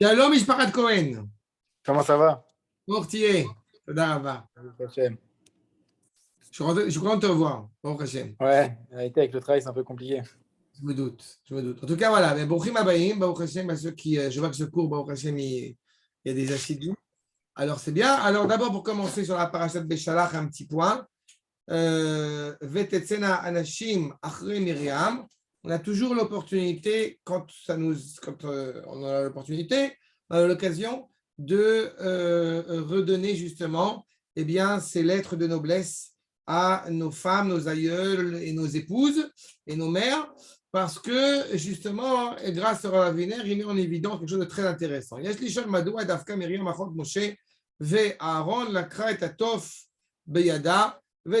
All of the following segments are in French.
Shalom, Mishpachat Cohen. Comment ça va? Mortier. Toda Rabba. Je suis content de te revoir. Baruch Hashem. Ouais, avec le travail, c'est un peu compliqué. Je me doute. En tout cas, voilà. Mais Baruchim Abayim, Baruch Hashem, à ceux qui. Je vois que ce cours, Baruch Hashem, il y a des assidus. Alors, c'est bien. Alors, d'abord, pour commencer sur la parashat Beshalach, un petit point. Vetetsena Anashim Achre Miriam. On a toujours l'opportunité, quand on a l'opportunité, on a l'occasion de redonner justement ces lettres de noblesse à nos femmes, nos aïeules et nos épouses et nos mères, parce que justement, grâce à Rav Winer, il met en évidence quelque chose de très intéressant. Yesh lishol madoua dafka Miriam achot Moshe ve Aaron lakra et atof beyada. Il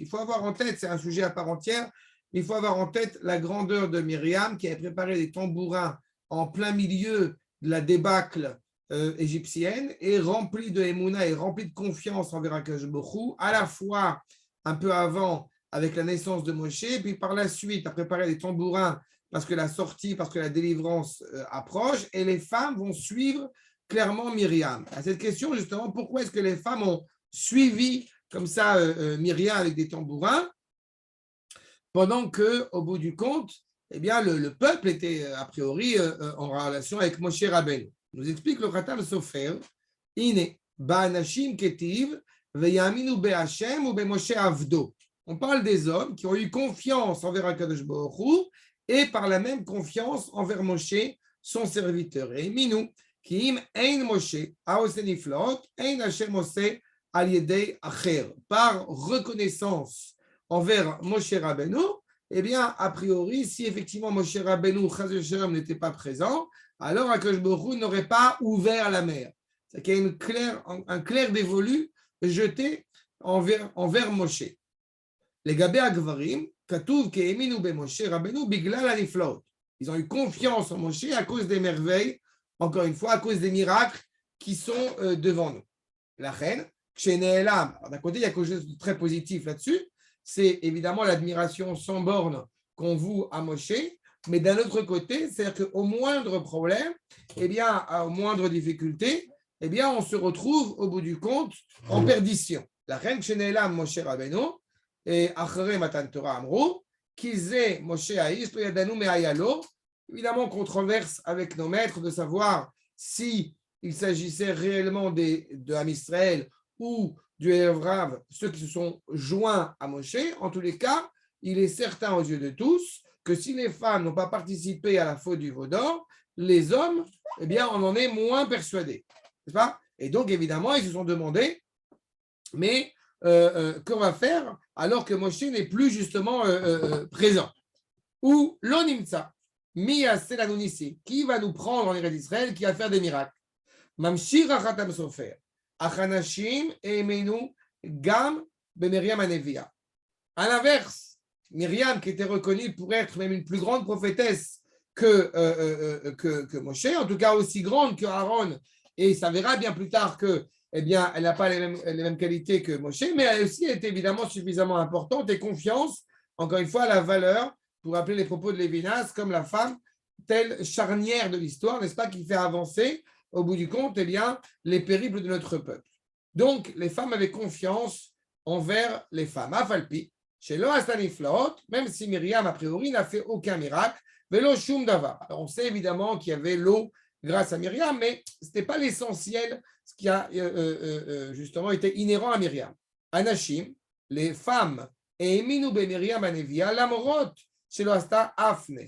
faut avoir en tête, c'est un sujet à part entière, il faut avoir en tête la grandeur de Myriam qui avait préparé des tambourins en plein milieu de la débâcle égyptienne et rempli de émouna et rempli de confiance envers Akadosh Baruch Hu, à la fois un peu avant avec la naissance de Moshe, puis par la suite à préparer des tambourins parce que la sortie, parce que la délivrance approche, et les femmes vont suivre clairement Myriam. À cette question, justement, pourquoi est-ce que les femmes ont suivi comme ça Myriam avec des tambourins, pendant qu'au bout du compte, eh bien, le peuple était a priori en relation avec Moshe Rabbeinu. Nous explique le Khatam Sofer, Ine, Ba'anashim Ketiv, Veyaminu Be'Hashem ou Be'Moshe Avdo. On parle des hommes qui ont eu confiance envers Akadosh Baruch Hu et par la même confiance envers Moshe, son serviteur. Et Minou, par reconnaissance envers Moshe Rabbeinu, eh bien, a priori, si effectivement Moshe Rabbeinu n'était pas présent, alors Akadosh Baruch Hu n'aurait pas ouvert la mer. C'est qu'il y a un clair dévolu jeté envers Moshe. Les Gabé Agvarim, Katuv Ke'eminu be Moshe Rabbeinu biglal haniflaot. Ils ont eu confiance en Moshe à cause des merveilles, encore une fois, à cause des miracles qui sont devant nous. La reine, d'un côté, il y a quelque chose de très positif là-dessus, c'est évidemment l'admiration sans borne qu'on voue à Moshe, mais d'un autre côté, c'est-à-dire qu'au moindre problème, eh bien, aux moindres difficultés, eh bien, on se retrouve au bout du compte en perdition. La reine, Moshe Rabbeinu, et Achere Matan Torah Amrou, Kizé Moshe Haïs, Lo Yadanu Me'ayalo. Évidemment, controverse avec nos maîtres de savoir si il s'agissait réellement de Ham Israël ou du Evrav, ceux qui se sont joints à Moshe. En tous les cas, il est certain aux yeux de tous que si les femmes n'ont pas participé à la faute du veau d'or, les hommes, eh bien, on en est moins persuadés. N'est-ce pas? Et donc, évidemment, ils se sont demandé, mais qu'on va faire alors que Moshe n'est plus justement présent? Ou l'onimtsa. Mia Selanonissi, qui va nous prendre en Eretz d'Israël, qui va faire des miracles. Mamshir Achatam Sofer, Achanashim et Emenu Gam be Miriam Anevia. À l'inverse, Myriam, qui était reconnue pour être même une plus grande prophétesse que Moshe, en tout cas aussi grande que Aaron, et ça verra bien plus tard que, eh bien, elle n'a pas les mêmes qualités que Moshe, mais elle aussi est évidemment suffisamment importante et confiance, encore une fois, à la valeur, pour rappeler les propos de Lévinas, comme la femme, telle charnière de l'histoire, n'est-ce pas, qui fait avancer, au bout du compte, eh bien, les périples de notre peuple. Donc, les femmes avaient confiance envers les femmes. Afalpi, chez Loastaniflaot, même si Myriam, a priori, n'a fait aucun miracle, Velo Shum Davar. Alors, on sait évidemment qu'il y avait l'eau grâce à Myriam, mais ce n'était pas l'essentiel, ce qui a justement été inhérent à Myriam. Anashim, les femmes, et Eminu be Myriam Anevia, l'amorot, chez Loasta Afnes,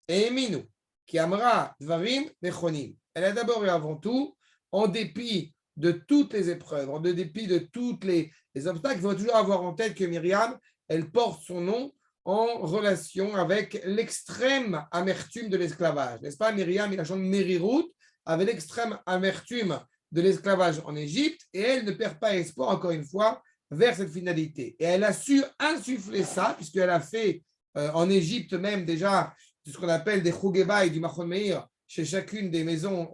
et Eminu, qui amra Dvarim Nechonim. Elle a d'abord et avant tout, en dépit de toutes les épreuves, en dépit de tous les obstacles, il faut toujours avoir en tête que Myriam, elle porte son nom en relation avec l'extrême amertume de l'esclavage. N'est-ce pas? Myriam, il a chanté Merirut, avec l'extrême amertume de l'esclavage en Égypte, et elle ne perd pas espoir, encore une fois, vers cette finalité. Et elle a su insuffler ça, puisqu'elle a fait en Égypte même déjà ce qu'on appelle des Chougebaï du Machon Meir, chez chacune des maisons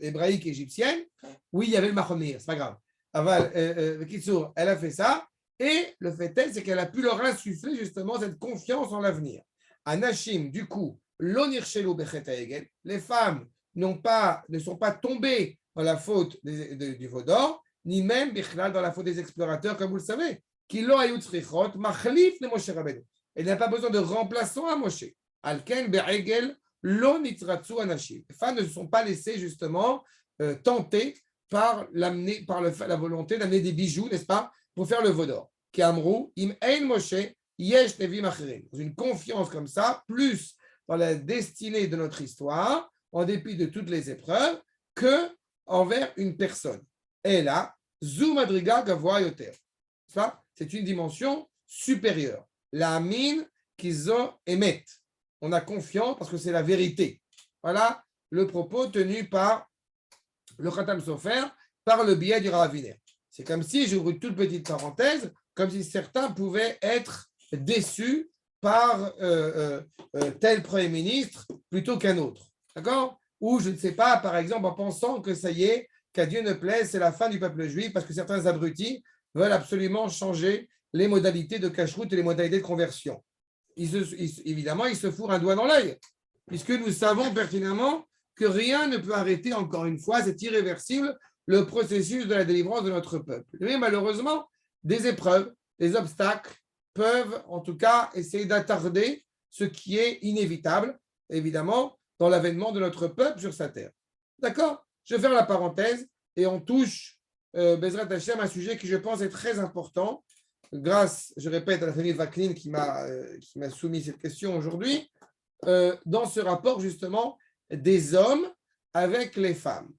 hébraïques égyptiennes. Oui, il y avait le Machon Meir, c'est pas grave. Kitsour, elle a fait ça, et le fait est, c'est qu'elle a pu leur insuffler justement cette confiance en l'avenir. Anashim, du coup, l'onirchelu bechet haegel, les femmes ne sont pas tombées dans la faute du veau d'or, ni même bichlal dans la faute des explorateurs, comme vous le savez. Qui lo ayut tzrichot, machlif le Moshe Rabbeinu. Il n'y a pas besoin de remplaçant à Moshe. Alken be'egel lo nitratsu anashim. Les femmes ne se sont pas laissées justement tenter par la volonté d'amener des bijoux, n'est-ce pas, pour faire le veau d'or. Qui amrou im ein Moshe yesh nevim acherim. Dans une confiance comme ça, plus dans la destinée de notre histoire, en dépit de toutes les épreuves, que envers une personne. Et là, zu madriga gavoa yoter. C'est une dimension supérieure. La mine qu'ils ont émettent. On a confiance parce que c'est la vérité. Voilà le propos tenu par le Khatam Sofer, par le biais du Raviner. C'est comme si, j'ouvre une toute petite parenthèse, comme si certains pouvaient être déçus par tel Premier ministre plutôt qu'un autre. D'accord? Ou je ne sais pas, par exemple, en pensant que ça y est, qu'à Dieu ne plaise, c'est la fin du peuple juif parce que certains abrutis veulent absolument changer les modalités de cache-route et les modalités de conversion. Évidemment, ils se fourrent un doigt dans l'œil, puisque nous savons pertinemment que rien ne peut arrêter, encore une fois, c'est irréversible, le processus de la délivrance de notre peuple. Mais malheureusement, des épreuves, des obstacles peuvent, en tout cas, essayer d'attarder ce qui est inévitable, évidemment, dans l'avènement de notre peuple sur sa terre. D'accord? Je vais faire la parenthèse et on touche Bezrat Hashem, un sujet qui, je pense, est très important, grâce, je répète, à la famille Vaclin qui m'a soumis cette question aujourd'hui, dans ce rapport, justement, des hommes avec les femmes.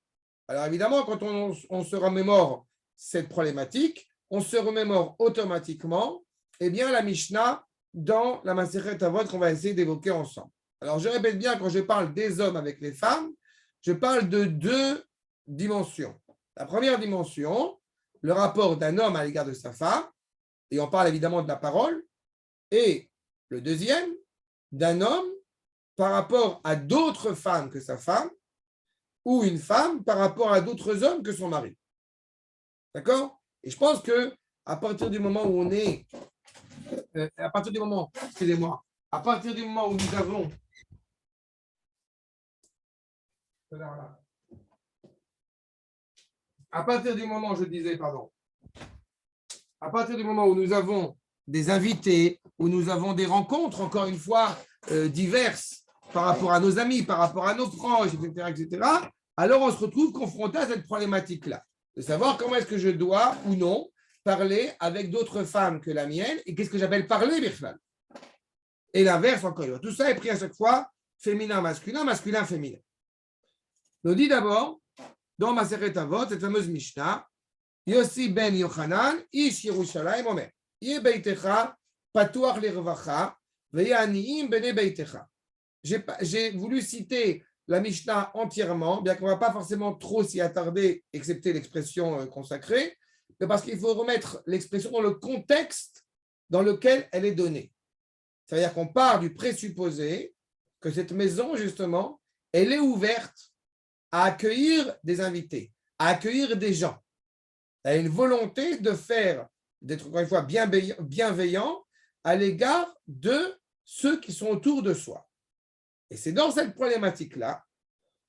Alors, évidemment, quand on se remémore cette problématique, on se remémore automatiquement, eh bien, la Mishnah dans la Masechet Avot qu'on va essayer d'évoquer ensemble. Alors, je répète bien, quand je parle des hommes avec les femmes, je parle de deux dimensions. La première dimension, le rapport d'un homme à l'égard de sa femme, et on parle évidemment de la parole, et le deuxième, d'un homme par rapport à d'autres femmes que sa femme, ou une femme par rapport à d'autres hommes que son mari. D'accord? Et je pense que à partir du moment où on est, à partir du moment où nous avons à partir du moment où nous avons des invités, où nous avons des rencontres, encore une fois, diverses par rapport à nos amis, par rapport à nos proches, etc., alors on se retrouve confronté à cette problématique-là, de savoir comment est-ce que je dois ou non parler avec d'autres femmes que la mienne, et qu'est-ce que j'appelle parler, Birchlan. Et l'inverse, encore une fois. Tout ça est pris à chaque fois féminin, masculin, féminin. Nous dit d'abord, dans Masechet Avot, cette fameuse Mishnah, Yossi ben Yochanan, Ish Yerushalayim Omer, Ye beitecha, patuach lervacha, veye aniim bene beitecha. J'ai voulu citer la Mishnah entièrement, bien qu'on ne va pas forcément trop s'y attarder, excepté l'expression consacrée, mais parce qu'il faut remettre l'expression dans le contexte dans lequel elle est donnée. C'est-à-dire qu'on part du présupposé que cette maison, justement, elle est ouverte à accueillir des invités, à accueillir des gens. Elle a une volonté d'être encore une fois bienveillant à l'égard de ceux qui sont autour de soi. Et c'est dans cette problématique-là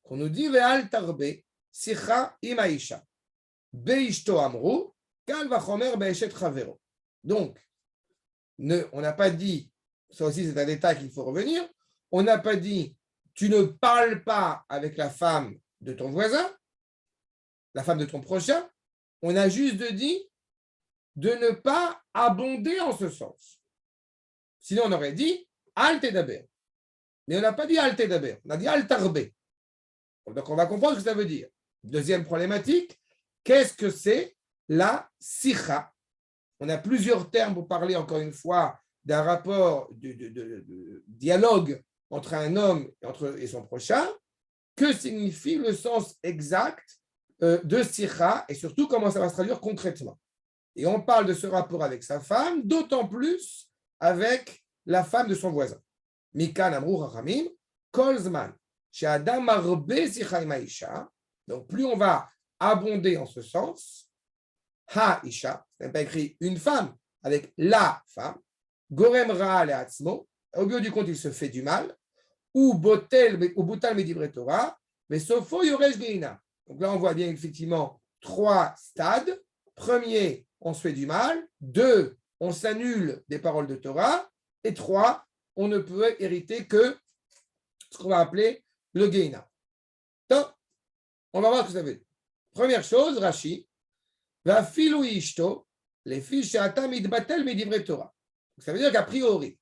qu'on nous dit Ve'al tarbe sicha imaisha beishto amru kal vachomer be'eshet chavero. Donc, on n'a pas dit, ça aussi c'est un détail qu'il faut revenir, on n'a pas dit tu ne parles pas avec la femme de ton voisin, la femme de ton prochain, on a juste dit de ne pas abonder en ce sens. Sinon on aurait dit al tedaber. Mais on n'a pas dit al tedaber, on a dit al tarbe. Donc on va comprendre ce que ça veut dire. Deuxième problématique, qu'est-ce que c'est la sikha? On a plusieurs termes pour parler encore une fois d'un rapport de dialogue entre un homme et son prochain. Que signifie le sens exact de sikha et surtout comment ça va se traduire concrètement? Et on parle de ce rapport avec sa femme, d'autant plus avec la femme de son voisin. Mikan amru chachamim kol zman she'adam marbe sikha im ha'isha. Donc plus on va abonder en ce sens, ha'isha, c'est pas écrit une femme avec la femme, gorem ra'a le'atzmo, au bout du compte, il se fait du mal, ou botel ou boutal medivre Torah, mais sofo yoresh geina. Donc là, on voit bien effectivement 3 stades. Premier, on se fait du mal. 2, on s'annule des paroles de Torah. Et 3, on ne peut hériter que ce qu'on va appeler le geina. Donc, on va voir ce que ça veut dire. Première chose, Rashi, va filou ishto, les filles chez Atam idbatel medivre Torah. Ça veut dire qu'a priori,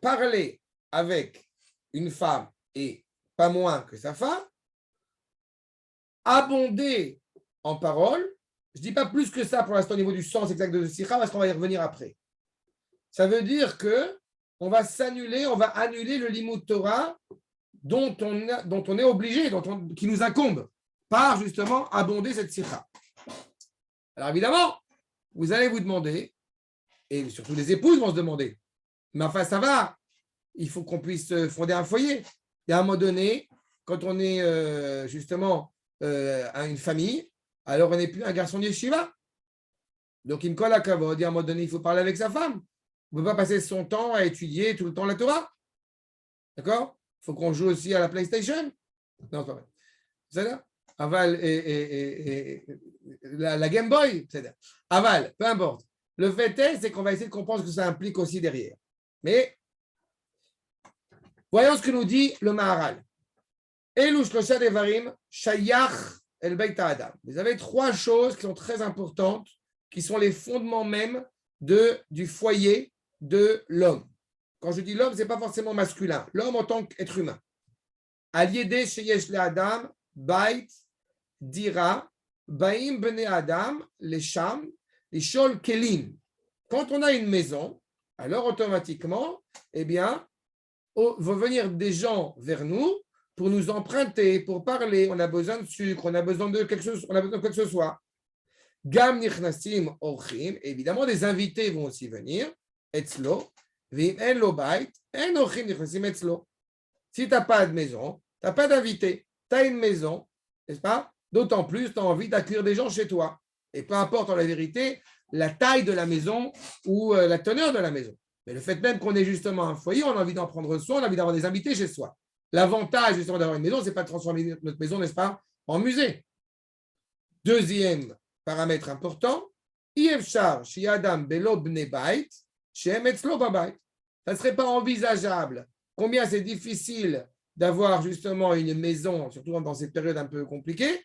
parler avec une femme et pas moins que sa femme, abonder en paroles, je ne dis pas plus que ça pour l'instant au niveau du sens exact de Sikha, parce qu'on va y revenir après. Ça veut dire que on va s'annuler, on va annuler le limud Torah dont on est obligé, qui nous incombe, par justement abonder cette Sikha. Alors évidemment, vous allez vous demander, et surtout les épouses vont se demander, mais enfin ça va, il faut qu'on puisse fonder un foyer. Et à un moment donné, quand on est justement à une famille, alors on n'est plus un garçon de yeshiva. Donc, il colle à kavod, et à un moment donné, il faut parler avec sa femme. On ne peut pas passer son temps à étudier tout le temps la Torah. D'accord? Il faut qu'on joue aussi à la PlayStation. Non, pas vrai. C'est-à-dire Aval et la Game Boy. C'est-à-dire Aval, peu importe. Le fait est, c'est qu'on va essayer de comprendre ce que ça implique aussi derrière. Mais, voyons ce que nous dit le Maharal. Elu shlosha devarim shayach el beit ha'adam. Vous avez 3 choses qui sont très importantes, qui sont les fondements même du foyer de l'homme. Quand je dis l'homme, ce n'est pas forcément masculin. L'homme en tant qu'être humain. Aliede sheyesh le adam bait dira baim bene adam les sham les shol kelim. Quand on a une maison, alors automatiquement, eh bien, vont venir des gens vers nous pour nous emprunter, pour parler. On a besoin de sucre, on a besoin de quelque chose, on a besoin de quoi que ce soit. Gam nichnasim orchim, évidemment, des invités vont aussi venir. Etzlo, vim en lo bait, en orchim nichnasim etzlo. Si tu n'as pas de maison, tu n'as pas d'invité, tu as une maison, n'est-ce pas? D'autant plus, tu as envie d'accueillir des gens chez toi. Et peu importe en la vérité la taille de la maison ou la teneur de la maison. Mais le fait même qu'on ait justement un foyer, on a envie d'en prendre soin, on a envie d'avoir des invités chez soi. L'avantage justement d'avoir une maison, ce n'est pas de transformer notre maison, n'est-ce pas, en musée. Deuxième paramètre important, ça ne serait pas envisageable. Combien c'est difficile d'avoir justement une maison, surtout dans cette période un peu compliquée,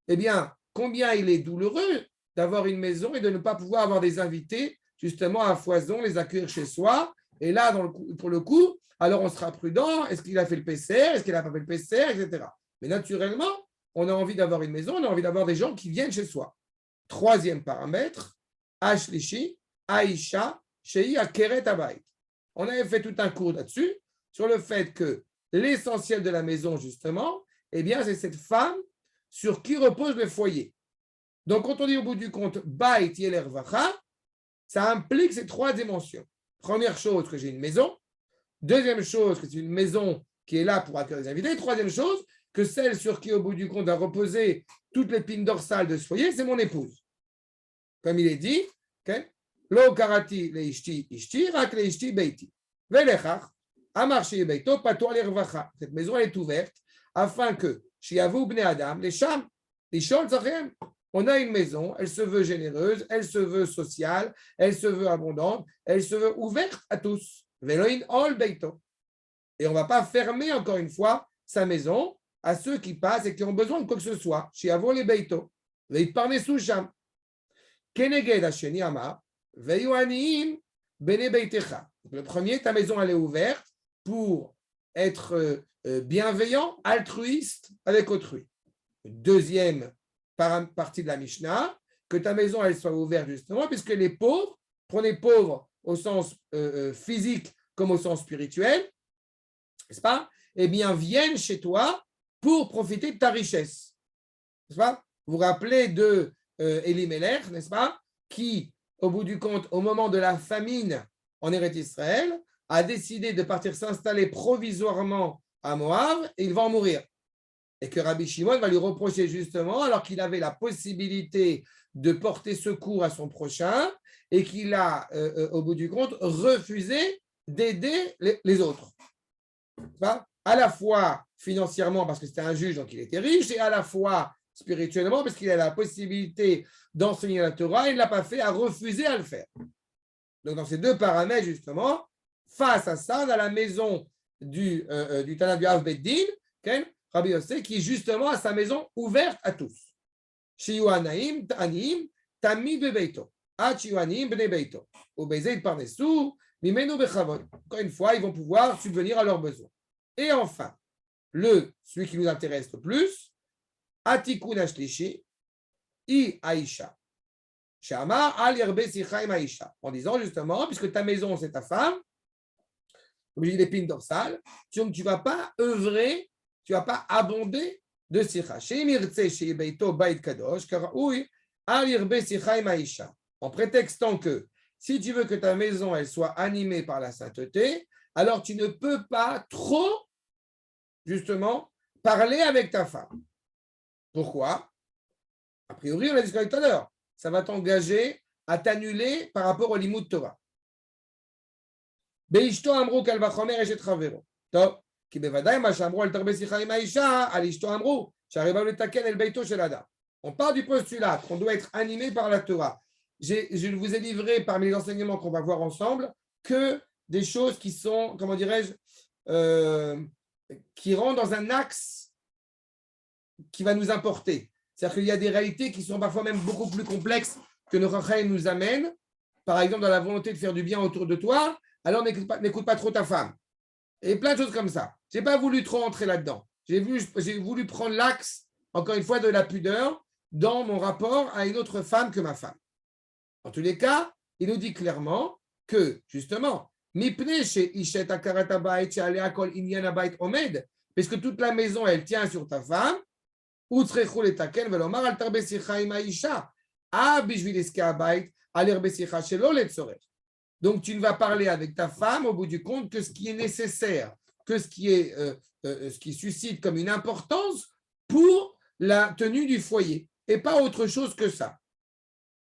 eh bien, combien il est douloureux d'avoir une maison et de ne pas pouvoir avoir des invités justement à foison, les accueillir chez soi. Et là, pour le coup, alors on sera prudent. Est-ce qu'il a fait le PCR? Est-ce qu'il n'a pas fait le PCR? Etc. Mais naturellement, on a envie d'avoir une maison, on a envie d'avoir des gens qui viennent chez soi. Troisième paramètre, Ashlishi, Aisha, Shei Akeret Abayit. On avait fait tout un cours là-dessus, sur le fait que l'essentiel de la maison, justement, eh bien, c'est cette femme sur qui repose le foyer. Donc, quand on dit au bout du compte, Bait Yeler Vacha, ça implique ces 3 dimensions. Première chose, que j'ai une maison. Deuxième chose, que c'est une maison qui est là pour accueillir les invités. Troisième chose, que celle sur qui, au bout du compte, va reposer toute l'épine dorsale de ce foyer, c'est mon épouse. Comme il est dit, Lo karati le ishti ishti, rak le ishti beiti. Velechach, amarchi beito, pato alervacha. Cette maison, elle est ouverte afin que, shiavu bnei adam, les sham, les shol zachem. On a une maison, elle se veut généreuse, elle se veut sociale, elle se veut abondante, elle se veut ouverte à tous. Veloin ol beito. Et on ne va pas fermer encore une fois sa maison à ceux qui passent et qui ont besoin de quoi que ce soit. Shiavo les beito. Veit parnesu sham. Keneged hasheni amar. Veyu aniim bene beitecha. Le premier, ta maison elle est ouverte pour être bienveillant, altruiste avec autrui. Le deuxième partie de la Mishnah, que ta maison elle soit ouverte justement, puisque les pauvres, prenez pauvres au sens physique comme au sens spirituel, n'est-ce pas? Eh bien, viennent chez toi pour profiter de ta richesse. N'est-ce pas? Vous vous rappelez de Elimelech, n'est-ce pas? Qui, au bout du compte, au moment de la famine en Eretz Israël, a décidé de partir s'installer provisoirement à Moab et il va en mourir. Et que Rabbi Shimon va lui reprocher justement, alors qu'il avait la possibilité de porter secours à son prochain et qu'il a, au bout du compte, refusé d'aider les autres. À la fois financièrement parce que c'était un juge, donc il était riche, et à la fois spirituellement parce qu'il a la possibilité d'enseigner la Torah, il ne l'a pas fait, a refusé à le faire. Donc dans ces deux paramètres, justement, face à ça, on a la maison du Tana du Av Beddin, Rabbi Yossé, qui justement a sa maison ouverte à tous. Shiyu Anaim, Ta'anim, Tamid Bebeito. Achiyu Anaim, Bnei Beito. Obezeit Parnesu, Mimenu Bechavod. Encore une fois, ils vont pouvoir subvenir à leurs besoins. Et enfin, celui qui nous intéresse le plus, Atikun Ashlishi, I Aisha. Shama al yerbe sicha im Aisha. En disant justement, puisque ta maison c'est ta femme, comme je dis l'épine dorsale, donc tu ne vas pas œuvrer, tu ne vas pas abonder de sicha. Sheim irtse shei beito bait kadosh, karaoui al yerbe sicha im Aisha. En prétextant que si tu veux que ta maison elle soit animée par la sainteté, alors tu ne peux pas trop, justement, parler avec ta femme. Pourquoi? A priori, on l'a discuté tout à l'heure. Ça va t'engager à t'annuler par rapport au Limud Torah. Beishto amrou kal vachomer eshet chavero. Tov, ki bevadai ma shamrou al tarbe sicha im Aisha, al ishto amrou, sharibav letaken el beito shel adam. On part du postulat qu'on doit être animé par la Torah. Je vous ai livré parmi les enseignements qu'on va voir ensemble que des choses qui sont, comment dirais-je, qui rentrent dans un axe qui va nous importer. C'est-à-dire qu'il y a des réalités qui sont parfois même beaucoup plus complexes que nos Chachamim nous amènent. Par exemple, dans la volonté de faire du bien autour de toi, alors n'écoute pas trop ta femme. Et plein de choses comme ça. Je n'ai pas voulu trop entrer là-dedans. J'ai voulu prendre l'axe, encore une fois, de la pudeur dans mon rapport à une autre femme que ma femme. En tous les cas, il nous dit clairement que, justement, puisque toute la maison, elle tient sur ta femme, donc tu ne vas parler avec ta femme au bout du compte que ce qui est nécessaire, que ce qui suscite comme une importance pour la tenue du foyer et pas autre chose que ça.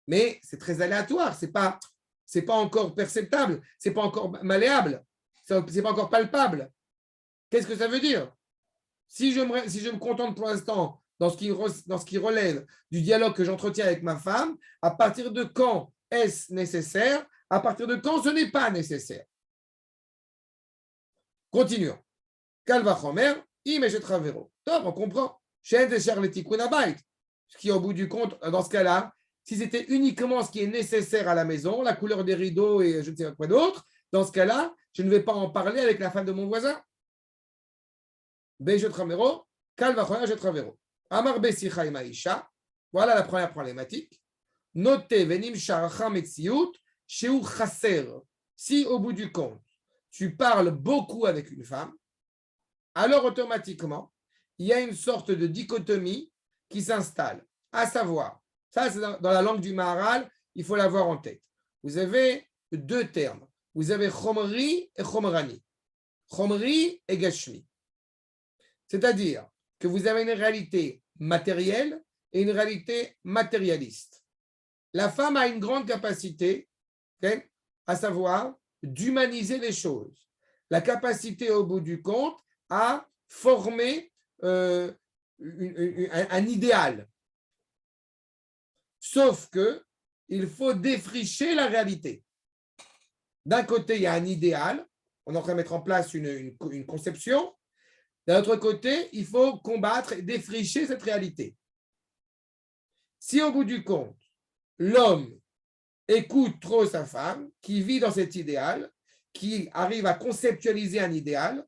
Mais c'est très aléatoire, c'est pas encore perceptable, c'est pas encore malléable, c'est pas encore palpable. Qu'est-ce que ça veut dire? Si je me contente pour l'instant dans ce qui relève du dialogue que j'entretiens avec ma femme, à partir de quand est-ce nécessaire? À partir de quand ce n'est pas nécessaire? Continuons. Kalvachomer, imeshet ravero. Top, on comprend. Ce qui, au bout du compte, dans ce cas-là, si c'était uniquement ce qui est nécessaire à la maison, la couleur des rideaux et je ne sais pas quoi d'autre, dans ce cas-là, je ne vais pas en parler avec la femme de mon voisin. Beishet ravero, kalvachomer, jet ravero. Amar besicha im Aisha, voilà la première problématique. Notez venim sharacha metziut sheu chaser. Si au bout du compte, tu parles beaucoup avec une femme, alors automatiquement, il y a une sorte de dichotomie qui s'installe. À savoir, ça c'est dans la langue du Maharal, il faut l'avoir en tête. Vous avez deux termes. Vous avez chomri et chomrani. Chomri et gashmi. C'est-à-dire que vous avez une réalité matérielle et une réalité matérialiste. La femme a une grande capacité, à savoir d'humaniser les choses. La capacité, au bout du compte, à former un idéal. Sauf que il faut défricher la réalité. D'un côté, il y a un idéal, on est en train de mettre en place une conception. D'un autre côté, il faut combattre et défricher cette réalité. Si au bout du compte, l'homme écoute trop sa femme, qui vit dans cet idéal, qui arrive à conceptualiser un idéal,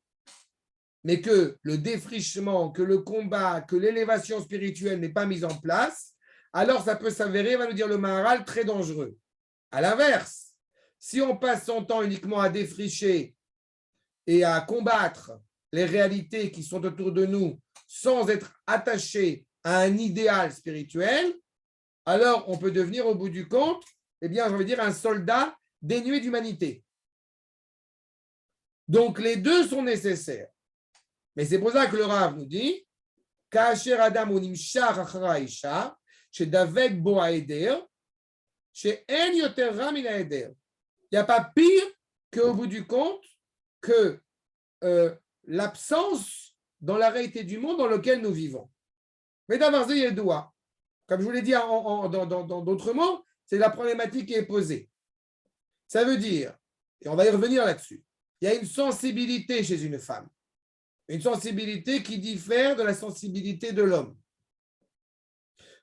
mais que le défrichement, que le combat, que l'élévation spirituelle n'est pas mise en place, alors ça peut s'avérer, va nous dire le Maharal, très dangereux. À l'inverse, si on passe son temps uniquement à défricher et à combattre les réalités qui sont autour de nous sans être attaché à un idéal spirituel, alors on peut devenir au bout du compte, eh bien, j'ai envie de dire, un soldat dénué d'humanité. Donc, les deux sont nécessaires. Mais c'est pour ça que le Rav nous dit Kasher Adam unimshach achara isha, shedavek bo haeder, she'en yoter ra min haeder. Il n'y a pas pire qu'au bout du compte, que l'absence dans la réalité du monde dans lequel nous vivons. Mais d'abord, il doit. Comme je vous l'ai dit dans d'autres mots, c'est la problématique qui est posée. Ça veut dire, et on va y revenir là-dessus, il y a une sensibilité chez une femme. Une sensibilité qui diffère de la sensibilité de l'homme.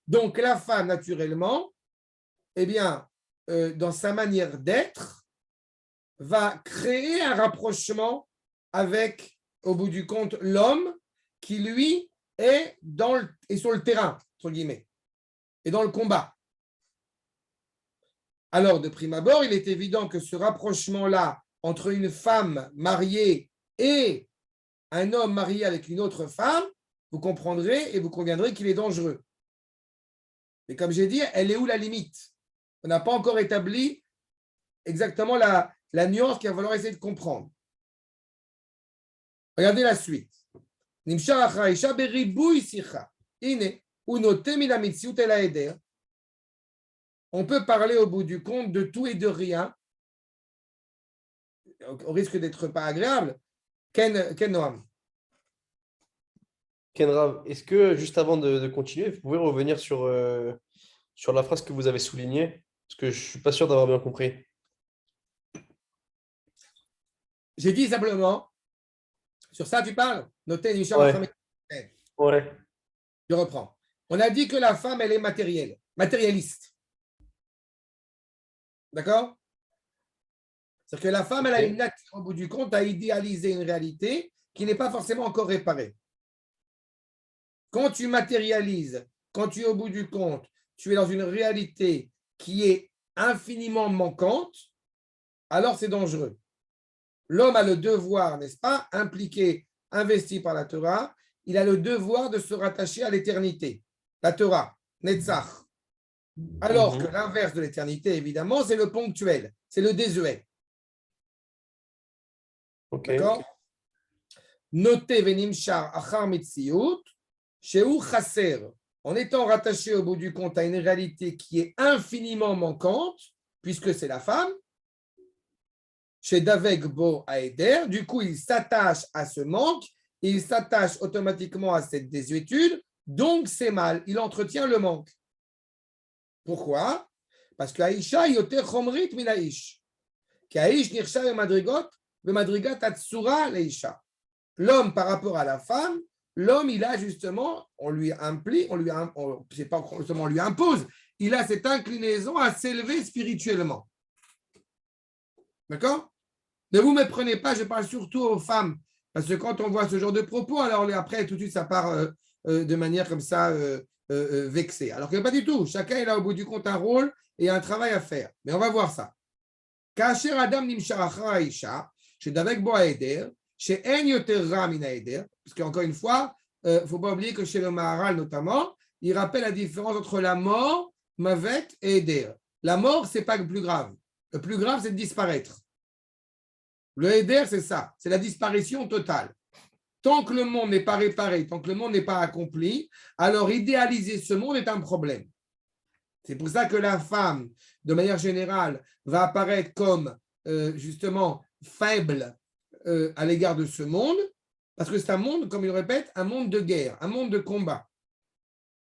Donc, la femme, naturellement, eh bien, dans sa manière d'être, va créer un rapprochement avec, au bout du compte, l'homme qui, lui, est sur le terrain, entre guillemets, et dans le combat. Alors, de prime abord, il est évident que ce rapprochement-là entre une femme mariée et un homme marié avec une autre femme, vous comprendrez et vous conviendrez qu'il est dangereux. Mais comme j'ai dit, elle est où la limite? On n'a pas encore établi exactement la nuance qu'il va falloir essayer de comprendre. Regardez la suite. On peut parler au bout du compte de tout et de rien, au risque d'être pas agréable. Ken Noam. Ken Rav, est-ce que juste avant de continuer, vous pouvez revenir sur la phrase que vous avez soulignée? Parce que je ne suis pas sûr d'avoir bien compris. J'ai dit simplement, sur ça tu parles, notez Ouais. Ouais. Je reprends. On a dit que la femme, elle est matérialiste. D'accord? C'est-à-dire que la femme, elle a une nature, au bout du compte, à idéaliser une réalité qui n'est pas forcément encore réparée. Quand tu matérialises, quand tu es au bout du compte, tu es dans une réalité qui est infiniment manquante, alors c'est dangereux. L'homme a le devoir, n'est-ce pas, impliqué, investi par la Torah, il a le devoir de se rattacher à l'éternité. La Torah, Netzach. Alors que l'inverse de l'éternité, évidemment, c'est le ponctuel, c'est le désuet. Okay. D'accord? Notez venimshar achar mitziut, sheu chaser. En étant rattaché au bout du compte à une réalité qui est infiniment manquante, puisque c'est la femme, chez Davek Bo Aeder, du coup, il s'attache à ce manque, il s'attache automatiquement à cette désuétude, donc c'est mal, il entretient le manque. Pourquoi? Parce que Aïcha yoter chomrit min Aïch. Qu'Aïch nirsha bemadrigot, bemadrigat atsura leïcha. L'homme par rapport à la femme, l'homme, il a justement, on lui c'est pas seulement on lui impose, il a cette inclinaison à s'élever spirituellement. D'accord? Ne vous méprenez pas, je parle surtout aux femmes, parce que quand on voit ce genre de propos, alors après, tout de suite, ça part de manière comme ça vexée. Alors que pas du tout, chacun il a au bout du compte un rôle et un travail à faire. Mais on va voir ça. Kacher Adam nimshar achar Aïcha, chez Davek Bo Aeder, chez En Yoter Ra min Aeder, parce qu'encore une fois, il ne faut pas oublier que chez le Maharal notamment, il rappelle la différence entre la mort, Mavet et Eder. La mort, ce n'est pas le plus grave. Le plus grave, c'est de disparaître. Le Eder, c'est ça, c'est la disparition totale. Tant que le monde n'est pas réparé, tant que le monde n'est pas accompli, alors idéaliser ce monde est un problème. C'est pour ça que la femme, de manière générale, va apparaître comme justement faible à l'égard de ce monde, parce que c'est un monde, comme il le répète, un monde de guerre, un monde de combat.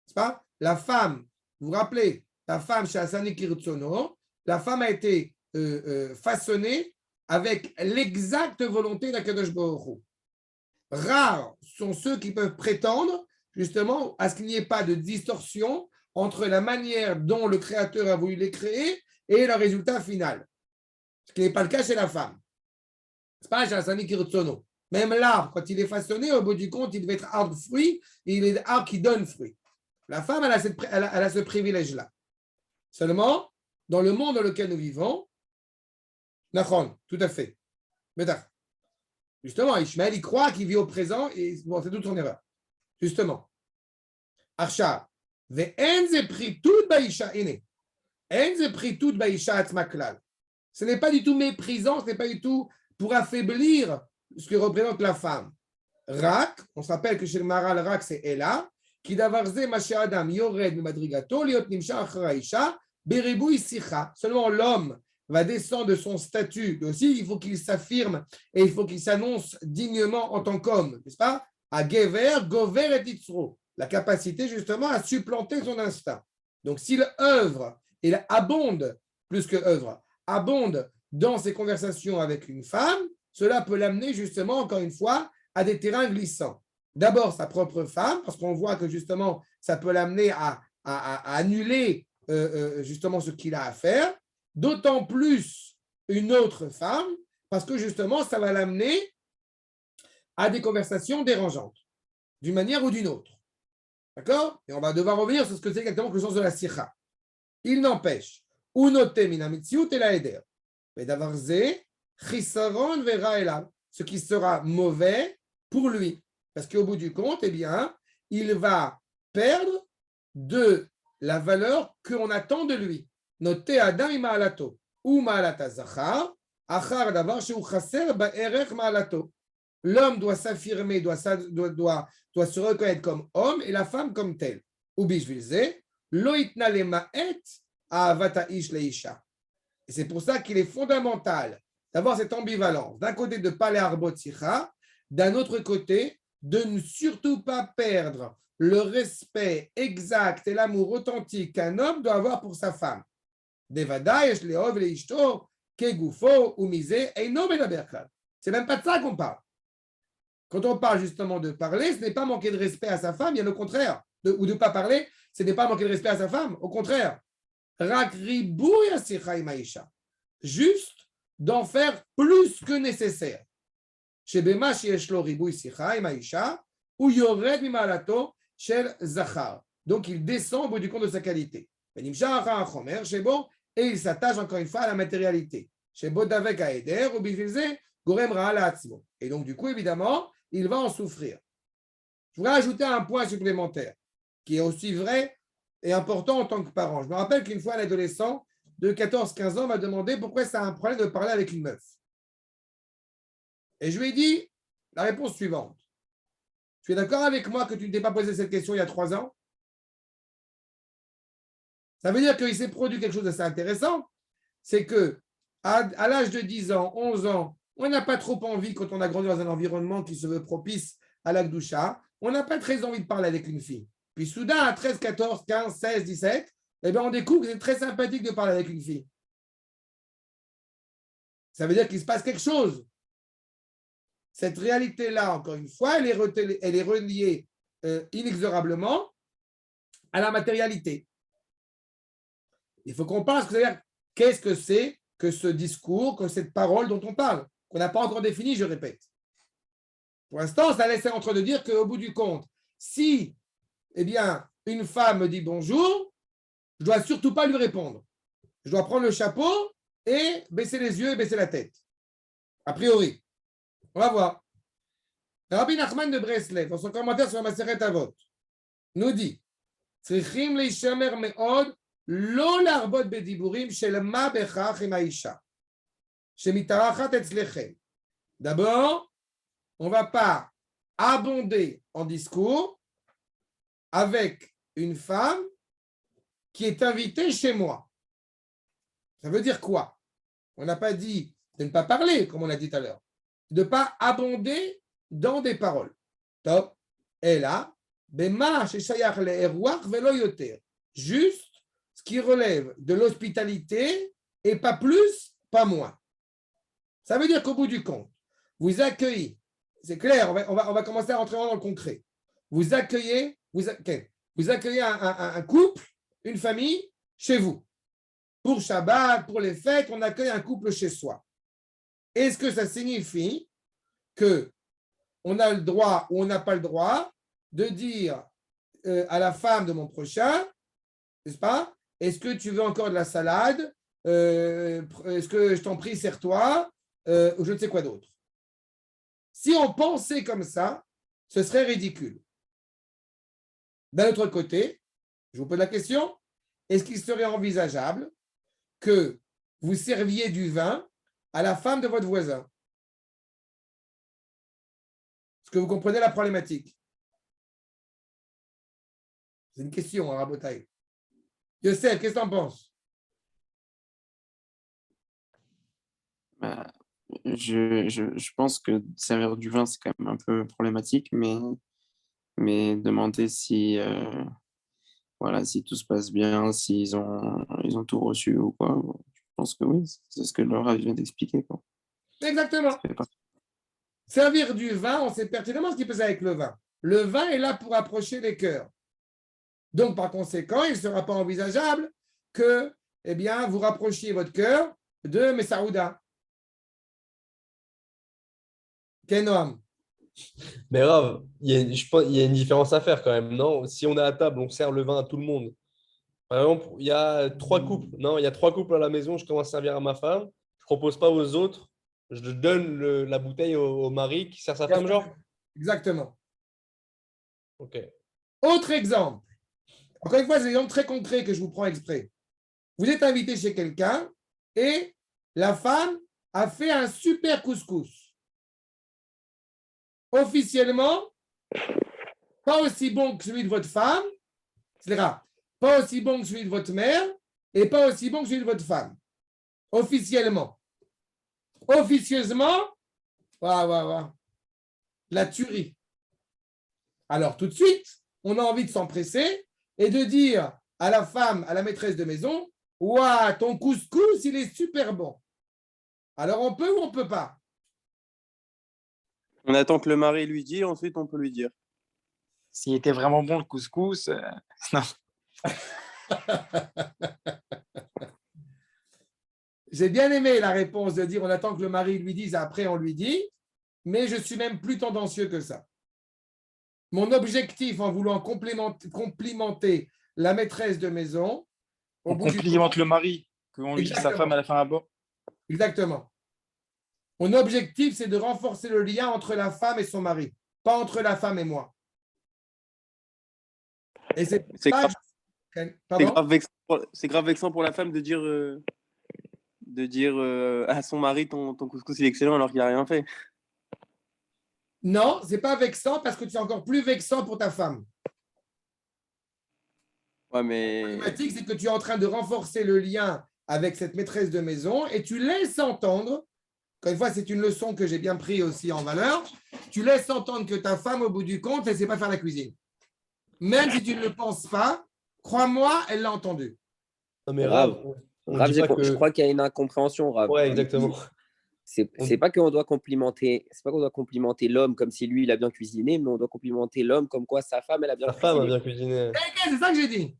C'est pas? La femme, vous vous rappelez, la femme chez Asani Kirtsono, la femme a été façonnée avec l'exacte volonté d'Akadosh Baruch Hu. Rares sont ceux qui peuvent prétendre justement à ce qu'il n'y ait pas de distorsion entre la manière dont le Créateur a voulu les créer et le résultat final. Ce qui n'est pas le cas chez la femme. Ce n'est pas chez Asani Kirtsono. Même l'arbre, quand il est façonné, au bout du compte, il devait être arbre fruit et il est arbre qui donne fruit. La femme, elle a ce privilège-là. Seulement, dans le monde dans lequel nous vivons, Nachon, tout à fait. Justement, Ishmaël, il croit qu'il vit au présent et bon, c'est toute son erreur. Justement. Archa, ve'enze pritout baisha ine. Enze pritout baisha atzmaklal. Ce n'est pas du tout méprisant, ce n'est pas du tout pour affaiblir ce que représente la femme. Rak, on se rappelle que chez le Maharal, Rak, c'est Ella, qui davarze mashe adam yored madrigato liot nimsha achar haisha beribui sicha. Seulement l'homme va descendre de son statut. Mais aussi, il faut qu'il s'affirme et il faut qu'il s'annonce dignement en tant qu'homme, n'est-ce pas? À Gever, Gover et Titzro. La capacité justement à supplanter son instinct. Donc, s'il œuvre, il abonde, plus que œuvre, abonde dans ses conversations avec une femme, cela peut l'amener justement, encore une fois, à des terrains glissants. D'abord, sa propre femme, parce qu'on voit que justement, ça peut l'amener à annuler justement ce qu'il a à faire, d'autant plus une autre femme, parce que justement, ça va l'amener à des conversations dérangeantes, d'une manière ou d'une autre. D'accord? Et on va devoir revenir sur ce que c'est exactement que le sens de la sikha. Il n'empêche, unote minamitziut et la eder. Mais d'avoir zé, chisaron vera elav, ce qui sera mauvais pour lui. Parce qu'au bout du compte, eh bien, il va perdre de la valeur qu'on attend de lui. Noté adam ima'alato, ou ma'alata zachar, achar davar sheu chaser ba'erech ma'alato. L'homme doit s'affirmer, doit se reconnaître comme homme et la femme comme telle. Ou bishvilze, lo itna le ma'et avata ish leisha. Et c'est pour ça qu'il est fondamental d'avoir cette ambivalence. D'un côté, de parler arbot sicha, d'un autre côté, de ne surtout pas perdre le respect exact et l'amour authentique qu'un homme doit avoir pour sa femme. Devada yesh leov leishto kegufo umise eino medaber klal. C'est même pas de ça qu'on parle. Quand on parle justement de parler, ce n'est pas manquer de respect à sa femme, bien au contraire. Ou de ne pas parler, ce n'est pas manquer de respect à sa femme, au contraire. Juste d'en faire plus que nécessaire. Donc il descend au bout du compte de sa qualité. Et il s'attache encore une fois à la matérialité. Et donc du coup, évidemment, il va en souffrir. Je voudrais ajouter un point supplémentaire qui est aussi vrai et important en tant que parent. Je me rappelle qu'une fois, un adolescent de 14-15 ans m'a demandé pourquoi c'est un problème de parler avec une meuf. Et je lui ai dit la réponse suivante. Tu es d'accord avec moi que tu ne t'es pas posé cette question il y a 3 ans? Ça veut dire qu'il s'est produit quelque chose d'assez intéressant. C'est que à l'âge de 10 ans, 11 ans, on n'a pas trop envie, quand on a grandi dans un environnement qui se veut propice à la Gdoucha, on n'a pas très envie de parler avec une fille. Puis soudain, à 13, 14, 15, 16, 17, eh bien, on découvre que c'est très sympathique de parler avec une fille. Ça veut dire qu'il se passe quelque chose. Cette réalité-là, encore une fois, elle est reliée inexorablement à la matérialité. Il faut qu'on parle, c'est-à-dire, qu'est-ce que c'est que ce discours, que cette parole dont on parle, qu'on n'a pas encore définie, je répète. Pour l'instant, ça laisse entre de dire qu'au bout du compte, si eh bien, une femme me dit bonjour, je ne dois surtout pas lui répondre. Je dois prendre le chapeau et baisser les yeux et baisser la tête. A priori. On va voir. Rabbi Nachman de Breslev, dans son commentaire sur la Maseret Avot, nous dit Tzrichim leishamer me'od lo larbot bediburim shel ma bechach im haisha shemitarachat etzlechem. D'abord, on ne va pas abonder en discours avec une femme qui est invitée chez moi. Ça veut dire quoi? On n'a pas dit de ne pas parler, comme on l'a dit tout à l'heure, de ne pas abonder dans des paroles. Top. Et là, juste ce qui relève de l'hospitalité et pas plus, pas moins. Ça veut dire qu'au bout du compte, vous accueillez, c'est clair, on va commencer à rentrer dans le concret. Vous accueillez un couple, une famille, chez vous. Pour Shabbat, pour les fêtes, on accueille un couple chez soi. Est-ce que ça signifie qu'on a le droit ou on n'a pas le droit de dire à la femme de mon prochain, n'est-ce pas? Est-ce que tu veux encore de la salade? Est-ce que je t'en prie, sers-toi? Ou je ne sais quoi d'autre. Si on pensait comme ça, ce serait ridicule. D'un autre côté, je vous pose la question, est-ce qu'il serait envisageable que vous serviez du vin à la femme de votre voisin? Est-ce que vous comprenez la problématique? C'est une question, hein, Rabotaï. Youssef, qu'est-ce que tu en penses? Bah, je pense que servir du vin, c'est quand même un peu problématique, mais demander si, voilà, si tout se passe bien, ils ont tout reçu ou quoi. Je pense que oui, c'est ce que Laura vient d'expliquer, quoi. Exactement. Ça fait partie. Servir du vin, on sait pertinemment ce qui peut se faire avec le vin. Le vin est là pour approcher les cœurs. Donc, par conséquent, il ne sera pas envisageable que, eh bien, vous rapprochiez votre cœur de Messaouda. Kenoam. Mais Rav, je pense, il y a une différence à faire quand même, non? Si on est à table, on sert le vin à tout le monde. Par exemple, il y a 3 couples. Non, il y a 3 couples à la maison, je commence à servir à ma femme. Je propose pas aux autres. Je donne la bouteille au mari qui sert sa femme, genre? Exactement. Ok. Autre exemple. Encore une fois, c'est un exemple très concret que je vous prends exprès. Vous êtes invité chez quelqu'un et la femme a fait un super couscous. Officiellement, pas aussi bon que celui de votre femme, etc. Pas aussi bon que celui de votre mère et pas aussi bon que celui de votre femme. Officiellement. Officieusement, la tuerie. Alors, tout de suite, on a envie de s'empresser et de dire à la femme, à la maîtresse de maison, ouah, ton couscous, il est super bon. Alors, on peut ou on ne peut pas? On attend que le mari lui dise, ensuite on peut lui dire. S'il était vraiment bon le couscous, non. J'ai bien aimé la réponse de dire on attend que le mari lui dise, après on lui dit, mais je suis même plus tendancieux que ça. Mon objectif en voulant complimenter la maîtresse de maison, On complimente le mari, qu'on lui dise sa Exactement. femme, elle a fait un bon. Exactement. Mon objectif, c'est de renforcer le lien entre la femme et son mari, pas entre la femme et moi. Et c'est C'est ça grave, que- Pardon c'est grave vexant pour la femme de dire à son mari ton couscous il est excellent alors qu'il n'a rien fait. Non, c'est pas vexant parce que tu es encore plus vexant pour ta femme. Ouais, mais La problématique, c'est que tu es en train de renforcer le lien avec cette maîtresse de maison et tu laisses entendre, encore une fois, c'est une leçon que j'ai bien pris aussi en valeur, tu laisses entendre que ta femme, au bout du compte, elle ne sait pas faire la cuisine. Même si tu ne le penses pas, crois-moi, elle l'a entendu. Non, mais Rav, Rav, on Rav, dit pas que. je crois qu'il y a une incompréhension, Rav. Ouais, exactement. C'est pas qu'on doit complimenter, c'est pas qu'on doit complimenter l'homme comme si lui il a bien cuisiné, mais on doit complimenter l'homme comme quoi sa femme elle a bien Ta femme a cuisiné. bien cuisiné. C'est ça que j'ai dit.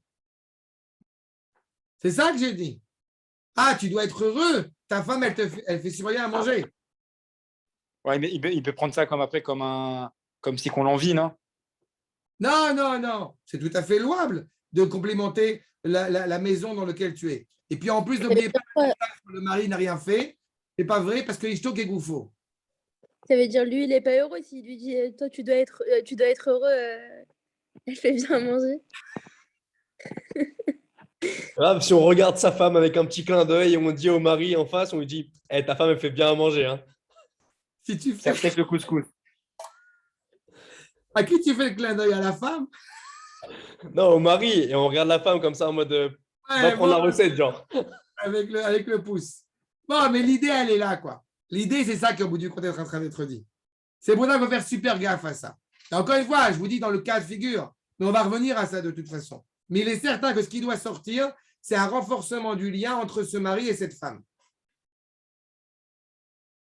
C'est ça que j'ai dit. Ah, tu dois être heureux. Ta femme, elle fait super bien à manger. Ouais, mais il peut prendre ça comme après, comme si qu'on l'envie, non? Non, non, non. C'est tout à fait louable de complimenter la maison dans laquelle tu es. Et puis en plus, n'oubliez pas que le mari n'a rien fait. C'est pas vrai parce que Ishto est gouffo. Ça veut dire lui, il est pas heureux s'il lui dit toi, tu dois être heureux. Elle fait bien manger. Rav, si on regarde sa femme avec un petit clin d'œil et on dit au mari en face, on lui dit Eh, ta femme, elle fait bien à manger. Hein. Si tu C'est fais... peut-être le couscous. À qui tu fais le clin d'œil? À la femme? Non, au mari. Et on regarde la femme comme ça en mode Va Ouais, prendre la bon, recette, genre. avec le pouce. Bon, mais l'idée, elle est là, quoi. L'idée, c'est ça qui, au bout du compte, est en train d'être dit. C'est pour ça qu'il faut faire super gaffe à ça. Et encore une fois, je vous dis dans le cas de figure, mais on va revenir à ça de toute façon. Mais il est certain que ce qui doit sortir, c'est un renforcement du lien entre ce mari et cette femme.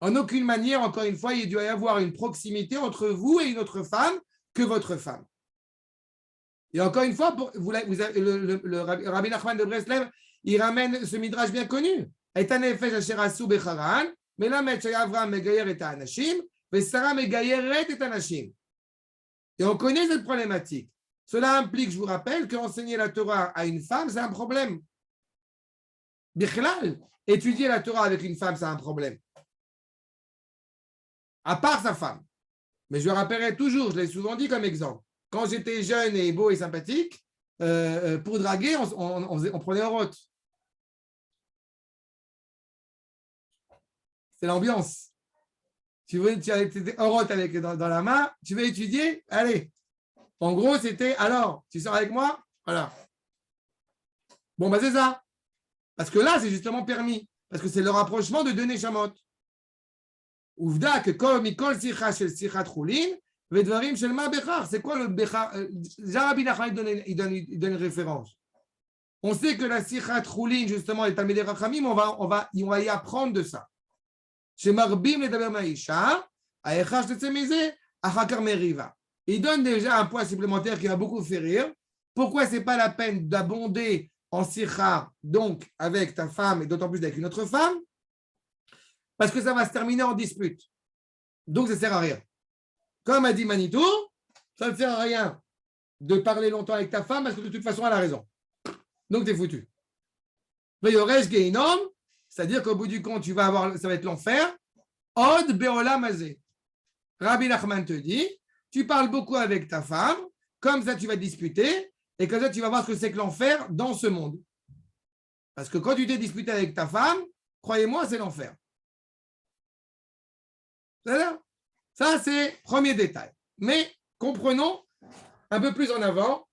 En aucune manière, encore une fois, il doit y avoir une proximité entre vous et une autre femme que votre femme. Et encore une fois, le Rabbi Nachman de Breslev, il ramène ce midrash bien connu. Et on connaît cette problématique. Cela implique, je vous rappelle, qu'enseigner la Torah à une femme, c'est un problème. Bichlal, étudier la Torah avec une femme, c'est un problème. À part sa femme. Mais je le rappellerai toujours, je l'ai souvent dit comme exemple. Quand j'étais jeune et beau et sympathique, pour draguer, on prenait un rote. C'est l'ambiance. Tu étais un rote dans la main, tu veux étudier? Allez. En gros, c'était alors, tu sors avec moi? Voilà. Bon, c'est ça. Parce que là, c'est justement permis. Parce que c'est le rapprochement de deux Neshamot. Ouvda que comme Mikol Sicha Shel Sichat Choulin, Vedvarim Shel Ma Bechar. C'est quoi le Bechar? Rabbi Nachman, il donne une référence. On sait que la Sichat Choulin, justement, est Talmidei Chachamim, on va y apprendre de ça. Chez Marbim Ledaber Maïsha, Aechash Tetsemizeh, Achakar Meriva. Il donne déjà un point supplémentaire qui va beaucoup faire rire. Pourquoi ce n'est pas la peine d'abonder en Sikha, donc avec ta femme et d'autant plus avec une autre femme? Parce que ça va se terminer en dispute. Donc ça ne sert à rien. Comme a dit Manitou, ça ne sert à rien de parler longtemps avec ta femme parce que de toute façon elle a raison. Donc tu es foutu. Veyoresh Geinom, c'est-à-dire qu'au bout du compte, ça va être l'enfer. Od Beola Mazé. Rabbi Nachman te dit, tu parles beaucoup avec ta femme, comme ça tu vas disputer, et comme ça tu vas voir ce que c'est que l'enfer dans ce monde. Parce que quand tu t'es disputé avec ta femme, croyez-moi, c'est l'enfer. Ça, c'est premier détail. Mais comprenons un peu plus en avant,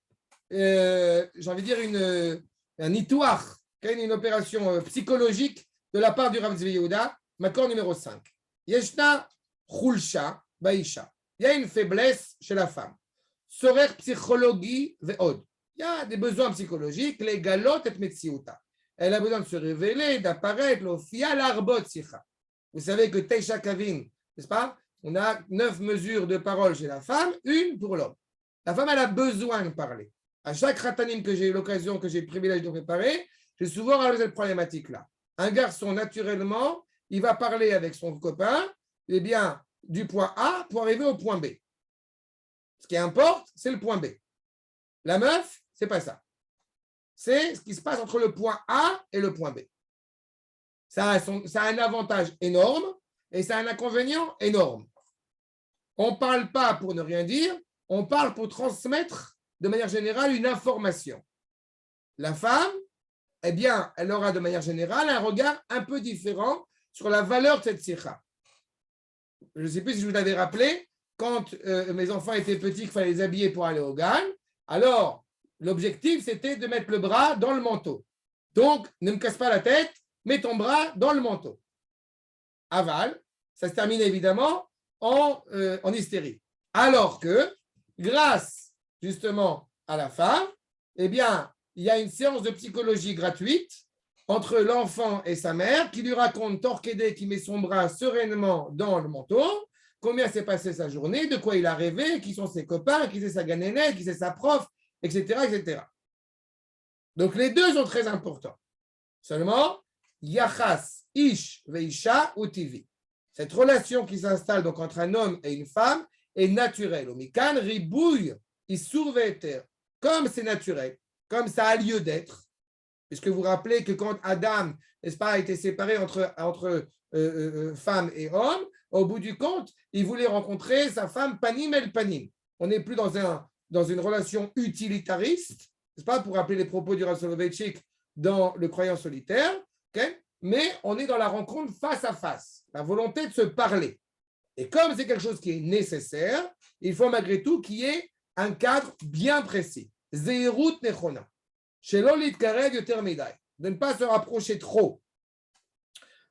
j'ai envie de dire un itouach, une opération psychologique de la part du Rav Zvi Yehuda, Makor numéro 5. Yeshna Chulsha Baisha. Il y a une faiblesse chez la femme. Sorer psychologie ve'od. Il y a des besoins psychologiques, les galotes et metsiuta. Elle a besoin de se révéler, d'apparaître, l'ofia l'arbot sicha. Vous savez que Teisha Kavin, n'est-ce pas? On a 9 mesures de parole chez la femme, une pour l'homme. La femme, elle a besoin de parler. À chaque ratanim que j'ai eu l'occasion, que j'ai le privilège de préparer, j'ai souvent relevé cette problématique-là. Un garçon, naturellement, il va parler avec son copain, eh bien, du point A pour arriver au point B. Ce qui importe, c'est le point B. La meuf, c'est pas ça. C'est ce qui se passe entre le point A et le point B. Ça a un avantage énorme et ça a un inconvénient énorme. On ne parle pas pour ne rien dire, on parle pour transmettre de manière générale une information. La femme, eh bien, elle aura de manière générale un regard un peu différent sur la valeur de cette sikha. Je ne sais plus si je vous l'avais rappelé, quand mes enfants étaient petits, qu'il fallait les habiller pour aller au GAN, alors l'objectif c'était de mettre le bras dans le manteau. Donc, ne me casse pas la tête, mets ton bras dans le manteau. Aval, ça se termine évidemment en hystérie. Alors que, grâce justement à la femme, eh bien, il y a une séance de psychologie gratuite entre l'enfant et sa mère qui lui raconte Torquédé qui met son bras sereinement dans le manteau, combien s'est passé sa journée, de quoi il a rêvé, qui sont ses copains, qui c'est sa ganénette, qui c'est sa prof, etc., etc. Donc les deux sont très importants. Seulement, Yachas, Ish, Veisha ou Tivi. Cette relation qui s'installe donc entre un homme et une femme est naturelle. Au Mikan, Ribouille, Issour Veter. Comme c'est naturel, comme ça a lieu d'être, puisque vous vous rappelez que quand Adam, n'est-ce pas, a été séparé entre femme et homme, au bout du compte, il voulait rencontrer sa femme panim el panim. On n'est plus dans une relation utilitariste, n'est-ce pas, pour rappeler les propos du Rav Soloveitchik dans Le Croyant solitaire, okay, mais on est dans la rencontre face à face, la volonté de se parler. Et comme c'est quelque chose qui est nécessaire, il faut malgré tout qu'il y ait un cadre bien précis. Zeirut nechona. Shelo litkarev yoter midai. De ne pas se rapprocher trop.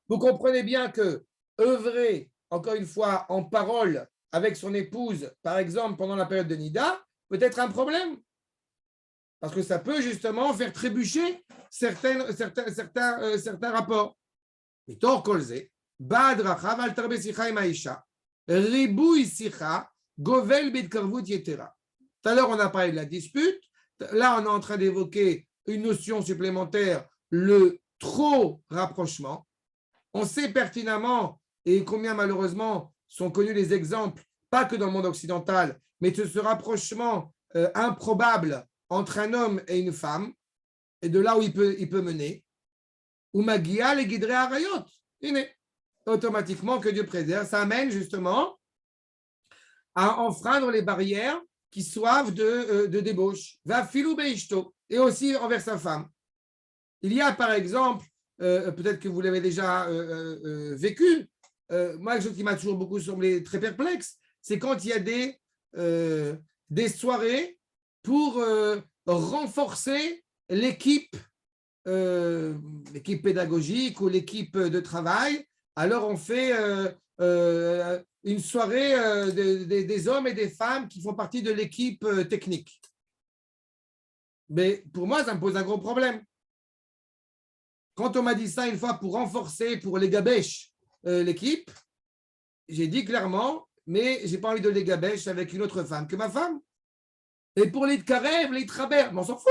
Vous comprenez bien que œuvrer, encore une fois, en parole avec son épouse, par exemple, pendant la période de Nida, peut être un problème. Parce que ça peut justement faire trébucher certains rapports. Mais tor kolze, ba'adracha val tarbe sicha im ha'isha, ribui sicha, govel b'itkarvut yetera. Tout à l'heure, on a parlé de la dispute. Là, on est en train d'évoquer une notion supplémentaire, le trop rapprochement. On sait pertinemment, et combien malheureusement sont connus les exemples, pas que dans le monde occidental, mais de ce rapprochement improbable entre un homme et une femme, et de là où il peut mener, ou magia les guiderait à rayot. Automatiquement, que Dieu préserve, ça amène justement à enfreindre les barrières qui soivent de débauche. Va filou beishto, et aussi envers sa femme. Il y a par exemple, peut-être que vous l'avez déjà vécu, moi, quelque chose qui m'a toujours beaucoup semblé très perplexe, c'est quand il y a des soirées pour renforcer l'équipe pédagogique ou l'équipe de travail. Alors, on fait une soirée des hommes et des femmes qui font partie de l'équipe technique. Mais pour moi, ça me pose un gros problème. Quand on m'a dit ça une fois pour renforcer, pour les gabèches l'équipe, j'ai dit clairement, mais je n'ai pas envie de les gabèches avec une autre femme que ma femme. Et pour les Tkarev, les Traber, on s'en fout.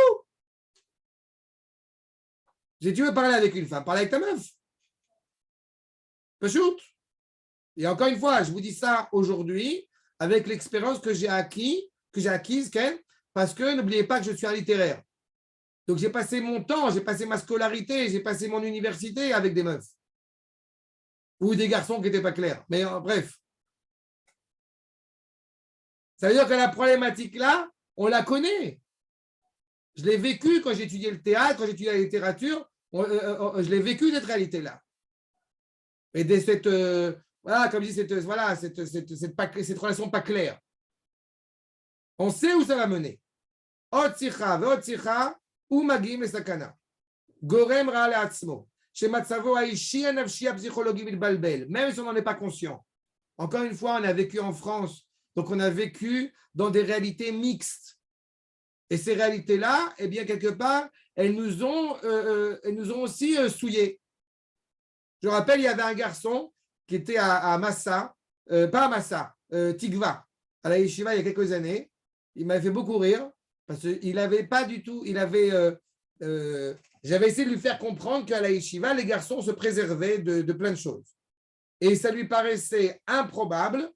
Si tu veux parler avec une femme, parle avec ta meuf. Pas shoot. Et encore une fois, je vous dis ça aujourd'hui avec l'expérience que j'ai acquise, parce que n'oubliez pas que je suis un littéraire. Donc j'ai passé mon temps, j'ai passé ma scolarité, j'ai passé mon université avec des meufs. Ou des garçons qui n'étaient pas clairs. Mais bref. Ça veut dire que la problématique là, on la connaît. Je l'ai vécu quand j'ai étudié le théâtre, quand j'ai étudié la littérature. Je l'ai vécu cette réalité-là. Et de cette, voilà, comme je dis, cette relation pas claire. On sait où ça va mener. ou magim sakana. Gorem ra le'atzmo. Shematzavo haishi anafshi apsychologi milbalbel. Même si on n'en est pas conscient. Encore une fois, on a vécu en France. Donc, on a vécu dans des réalités mixtes. Et ces réalités-là, eh bien, quelque part, elles nous ont aussi souillés. Je rappelle, il y avait un garçon qui était à Massa, pas à Massa, Tikva, à la Yeshiva il y a quelques années. Il m'avait fait beaucoup rire parce qu'il n'avait pas du tout, j'avais essayé de lui faire comprendre qu'à la Yeshiva, les garçons se préservaient de plein de choses. Et ça lui paraissait improbable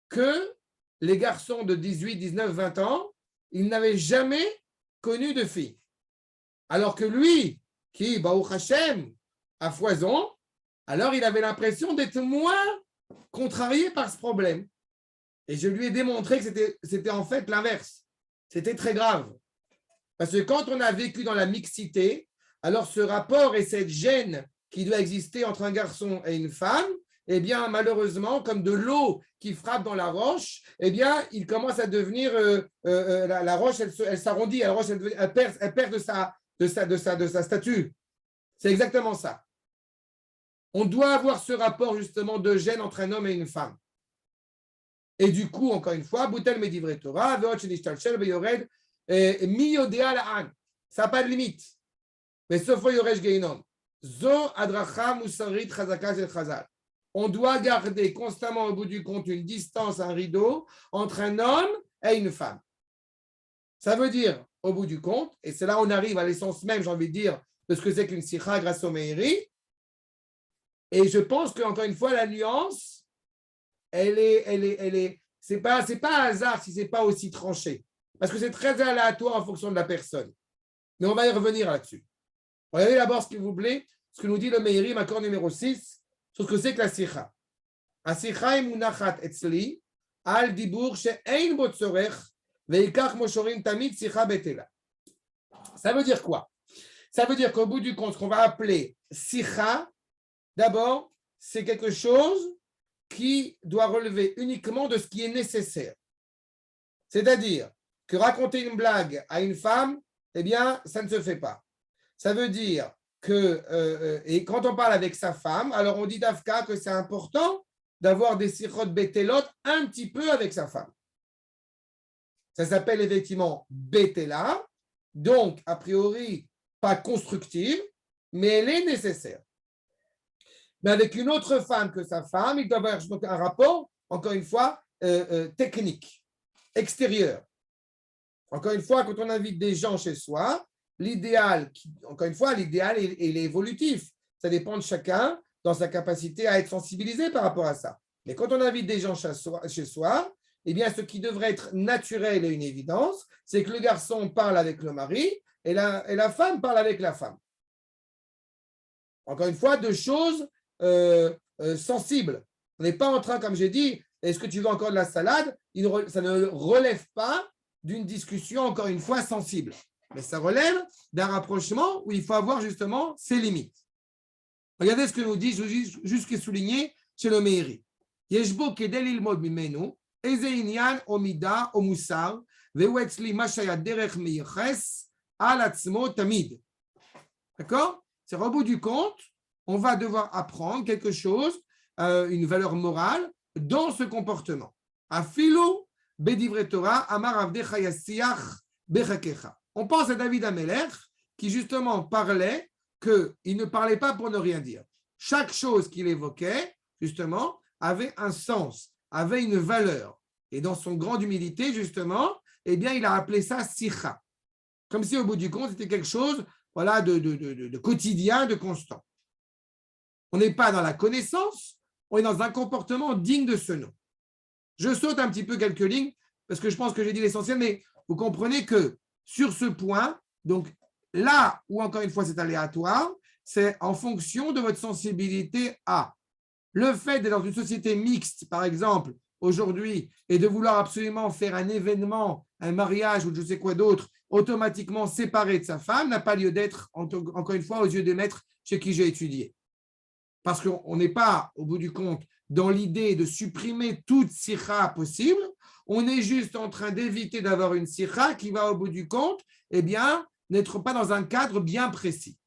que les garçons de 18, 19, 20 ans, ils n'avaient jamais connu de filles. Alors que lui, qui, Baruch Hashem, à foison, alors il avait l'impression d'être moins contrarié par ce problème. Et je lui ai démontré que c'était en fait l'inverse. C'était très grave. Parce que quand on a vécu dans la mixité, alors ce rapport et cette gêne qui doit exister entre un garçon et une femme, eh bien, malheureusement, comme de l'eau qui frappe dans la roche, eh bien, il commence à devenir, la roche, elle s'arrondit, la roche, elle perd de sa statue. C'est exactement ça. On doit avoir ce rapport, justement, de gêne entre un homme et une femme. Et du coup, encore une fois, Boutel Medivre Torah, Veot Shenishtalshel, Beyored, Miyodea La'an. Ça n'a pas de limite. Mais Sofo Yoresh Geinom. Zo Adracha Musarit Chazaka Shel Chazal. On doit garder constamment au bout du compte une distance, un rideau entre un homme et une femme. Ça veut dire, au bout du compte, et c'est là où on arrive à l'essence même, j'ai envie de dire, de ce que c'est qu'une sikha grâce au Meiri. Et je pense qu'encore une fois, la nuance, c'est pas un hasard si c'est pas aussi tranché. Parce que c'est très aléatoire en fonction de la personne. Mais on va y revenir là-dessus. Regardez d'abord, s'il vous plaît, ce que nous dit le Meiri, accord numéro 6. Sur ce que c'est que la sikha. La sikha est munachat etzli, al dibour she'ein bo tzorech, ve'ikach moshorim tamid sikha betela. Ça veut dire quoi? Ça veut dire qu'au bout du compte, ce qu'on va appeler sikha, d'abord, c'est quelque chose qui doit relever uniquement de ce qui est nécessaire. C'est-à-dire que raconter une blague à une femme, eh bien, ça ne se fait pas. Ça veut dire et quand on parle avec sa femme, alors on dit d'Afka que c'est important d'avoir des sikhot betelot un petit peu avec sa femme. Ça s'appelle effectivement betela, donc a priori pas constructive, mais elle est nécessaire. Mais avec une autre femme que sa femme, il doit y avoir donc un rapport, encore une fois, technique, extérieur. Encore une fois, quand on invite des gens chez soi, l'idéal, encore une fois, l'idéal il est évolutif. Ça dépend de chacun dans sa capacité à être sensibilisé par rapport à ça. Mais quand on invite des gens chez soi, eh bien, ce qui devrait être naturel et une évidence, c'est que le garçon parle avec le mari et la femme parle avec la femme. Encore une fois, deux choses sensibles. On n'est pas en train, comme j'ai dit, est-ce que tu veux encore de la salade? Ça ne relève pas d'une discussion, encore une fois, sensible. Mais ça relève d'un rapprochement où il faut avoir justement ses limites. Regardez ce que nous dit, juste qui est souligné chez le Meiri. Yeshbo kedel ilmod mimenu, eze inyan omida o musar, ve'u etzli ma shaya derech meyiches al atzmo tamid. D'accord? C'est au bout du compte, on va devoir apprendre quelque chose une valeur morale dans ce comportement. Afilo bedivre Torah amar avdecha yassiach bechakecha. On pense à David Amelech qui justement parlait qu'il ne parlait pas pour ne rien dire. Chaque chose qu'il évoquait, justement, avait un sens, avait une valeur. Et dans son grande humilité, justement, eh bien, il a appelé ça sicha. Comme si au bout du compte, c'était quelque chose voilà, de quotidien, de constant. On n'est pas dans la connaissance, on est dans un comportement digne de ce nom. Je saute un petit peu quelques lignes parce que je pense que j'ai dit l'essentiel, mais vous comprenez que sur ce point, donc là où encore une fois c'est aléatoire, c'est en fonction de votre sensibilité à le fait d'être dans une société mixte, par exemple, aujourd'hui, et de vouloir absolument faire un événement, un mariage ou je ne sais quoi d'autre, automatiquement séparé de sa femme, n'a pas lieu d'être, encore une fois, aux yeux des maîtres chez qui j'ai étudié. Parce qu'on n'est pas, au bout du compte, dans l'idée de supprimer toute sikha possible, on est juste en train d'éviter d'avoir une sikha qui va, au bout du compte, eh bien, n'être pas dans un cadre bien précis.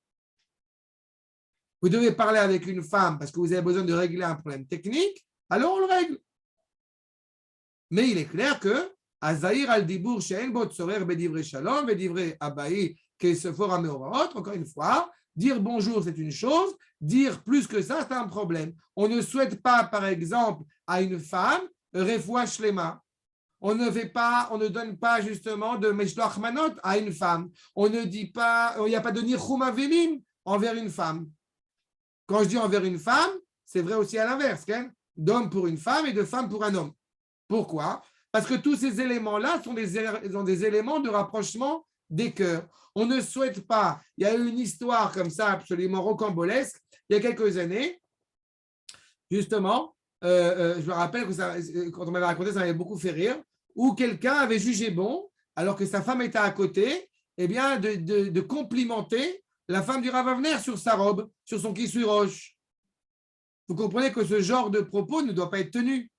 Vous devez parler avec une femme parce que vous avez besoin de régler un problème technique, alors on le règle. Mais il est clair que Azaïr al-Dibour she'en bo tzorer bedivre shalom, bedivre abaï kesefor hameoraot, encore une fois, dire bonjour c'est une chose, dire plus que ça c'est un problème. On ne souhaite pas, par exemple, à une femme refoua shlema. On ne donne pas justement de meshloach manot à une femme. On ne dit pas, il n'y a pas de nichum avelim envers une femme. Quand je dis envers une femme, c'est vrai aussi à l'inverse, d'homme pour une femme et de femme pour un homme. Pourquoi? Parce que tous ces éléments-là sont des éléments de rapprochement des cœurs. On ne souhaite pas. Il y a eu une histoire comme ça absolument rocambolesque il y a quelques années. Justement, je me rappelle que ça, quand on m'avait raconté, ça m'avait beaucoup fait rire, où quelqu'un avait jugé bon, alors que sa femme était à côté, eh bien, de complimenter la femme du Rav Avner sur sa robe, sur son kissui roche. Vous comprenez que ce genre de propos ne doit pas être tenu.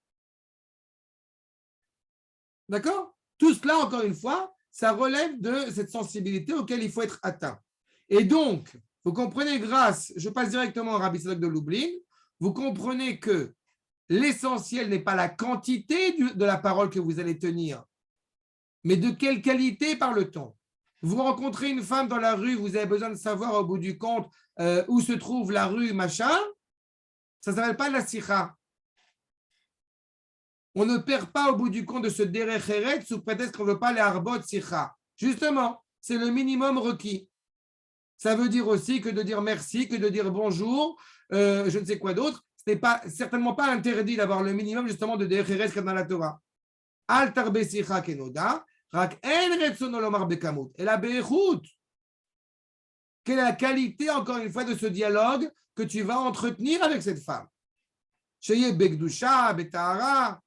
D'accord? Tout cela, encore une fois, ça relève de cette sensibilité auquel il faut être atteint. Et donc, vous comprenez je passe directement au Rabbi Tzadok de Lublin, vous comprenez que l'essentiel n'est pas la quantité de la parole que vous allez tenir, mais de quelle qualité parle-t-on? Vous rencontrez une femme dans la rue, vous avez besoin de savoir au bout du compte où se trouve la rue, machin, ça ne s'appelle pas la sikha. On ne perd pas au bout du compte de ce derecheret sous prétexte qu'on ne veut pas les arbot sikha. Justement, c'est le minimum requis. Ça veut dire aussi que de dire merci, que de dire bonjour, je ne sais quoi d'autre. Ce n'est certainement pas interdit d'avoir le minimum justement de derecheret comme dans la Torah. Al tarbe sikha kenoda. Et la béchout, quelle est la qualité, encore une fois, de ce dialogue que tu vas entretenir avec cette femme? Sheye Begdusha, Betahara.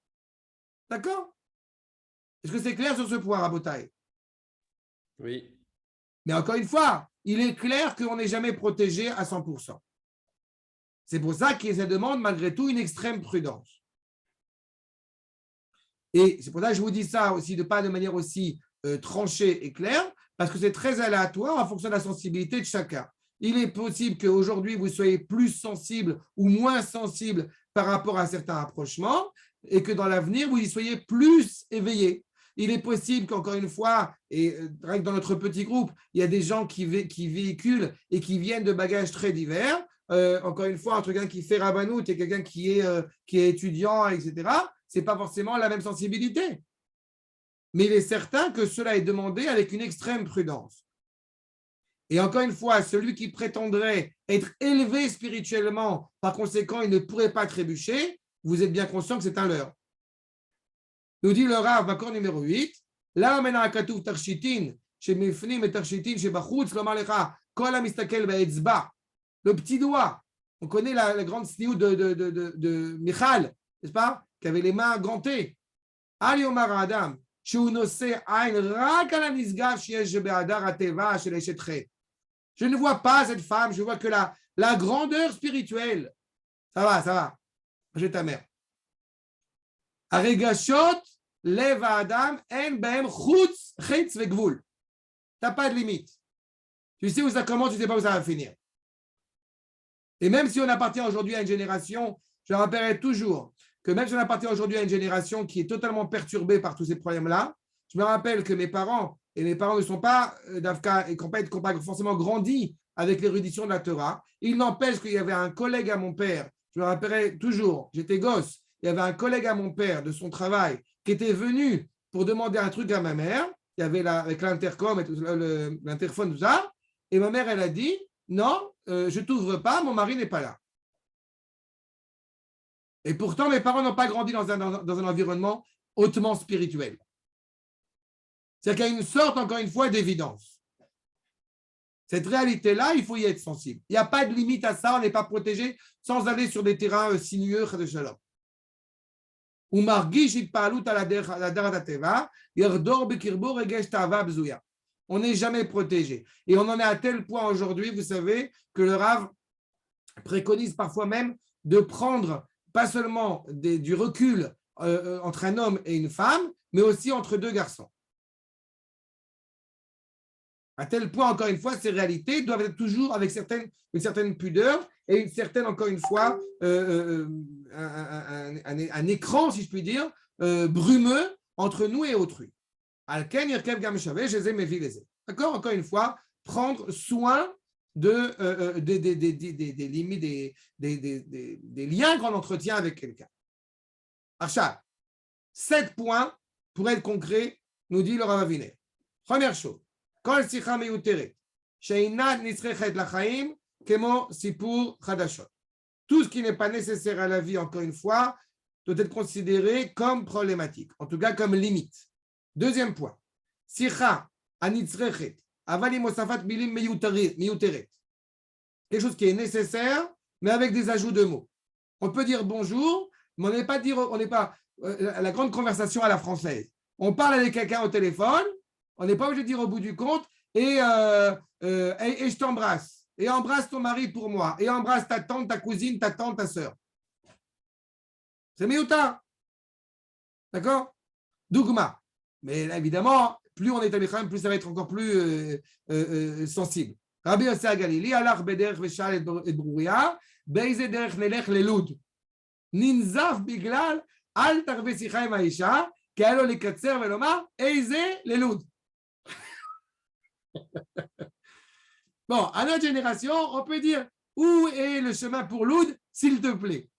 D'accord? Est-ce que c'est clair sur ce point, Rabotai? Oui. Mais encore une fois, il est clair qu'on n'est jamais protégé à 100%. C'est pour ça qu'il se demande malgré tout une extrême prudence. Et c'est pour ça que je vous dis ça aussi, pas de manière aussi tranchée et claire, parce que c'est très aléatoire en fonction de la sensibilité de chacun. Il est possible qu'aujourd'hui, vous soyez plus sensible ou moins sensible par rapport à certains rapprochements, et que dans l'avenir, vous y soyez plus éveillé. Il est possible qu'encore une fois, et rien que dans notre petit groupe, il y a des gens qui véhiculent et qui viennent de bagages très divers. Encore une fois, entre quelqu'un qui fait rabbanout et quelqu'un qui est étudiant, etc., ce n'est pas forcément la même sensibilité. Mais il est certain que cela est demandé avec une extrême prudence. Et encore une fois, celui qui prétendrait être élevé spirituellement, par conséquent, il ne pourrait pas trébucher, vous êtes bien conscient que c'est un leurre. Nous dit le Rav, accord numéro 8, là, maintenant, katouf tarshitin, chez Mifnim et tarshitin, chez Bachutz, l'omar lecha, kol hamistakel be'etzba, le petit doigt. On connaît la grande sniout de Michal, n'est-ce pas? Qui avait les mains gantées. Ali Omar Adam, je ne vois pas cette femme, je vois que la grandeur spirituelle. Ça va. J'ai ta mère. Aregashot, lev Adam, en behem chutz, chetz vegvul. T'as pas de limite. Tu sais où ça commence, tu sais pas où ça va finir. Et même si on appartient aujourd'hui à une génération je rappellerai toujours que même si on appartient aujourd'hui à une génération qui est totalement perturbée par tous ces problèmes-là, je me rappelle que mes parents ne sont pas d'Afka et qui n'ont pas forcément grandi avec l'érudition de la Torah. Il n'empêche qu'il y avait un collègue à mon père, je me rappellerai toujours, j'étais gosse, il y avait un collègue à mon père de son travail qui était venu pour demander un truc à ma mère. Il y avait avec l'intercom et l'interphone, tout ça. Et ma mère, elle a dit, non, je ne t'ouvre pas, mon mari n'est pas là. Et pourtant, mes parents n'ont pas grandi dans un environnement hautement spirituel. C'est-à-dire qu'il y a une sorte, encore une fois, d'évidence. Cette réalité-là, il faut y être sensible. Il n'y a pas de limite à ça, on n'est pas protégé sans aller sur des terrains sinueux, de shalom. On n'est jamais protégé. Et on en est à tel point aujourd'hui, vous savez, que le Rav préconise parfois même de prendre pas seulement du recul entre un homme et une femme, mais aussi entre deux garçons. À tel point, encore une fois, ces réalités doivent être toujours avec une certaine pudeur et une certaine, encore une fois, un écran, si je puis dire, brumeux entre nous et autrui. D'accord? Encore une fois, prendre soin des limites, des liens qu'on entretient avec quelqu'un. Achat, 7 points pour être concret, nous dit le Rav Aviner. Première chose. Tout ce qui n'est pas nécessaire à la vie, encore une fois, doit être considéré comme problématique, en tout cas comme limite. Deuxième point. Quelque chose qui est nécessaire, mais avec des ajouts de mots. On peut dire bonjour, mais on n'est pas la grande conversation à la française. On parle avec quelqu'un au téléphone, on n'est pas obligé de dire au bout du compte et je t'embrasse. Et embrasse ton mari pour moi. Et embrasse ta tante, ta cousine, ta tante, ta sœur. C'est miouta. D'accord? Dougma. Mais là, évidemment, plus on est à l'écran, plus ça va être encore plus sensible. Rabbi Yossi Galili, alach bederech veshal et brouya, beize derech nelech lelud. Ninzaf biglal, al tarve sicha im haisha, כי היה לו לקצר ולומר, איזה ללוד. Bon, à notre génération, on peut dire, où est le chemin pour Loud, s'il te plaît?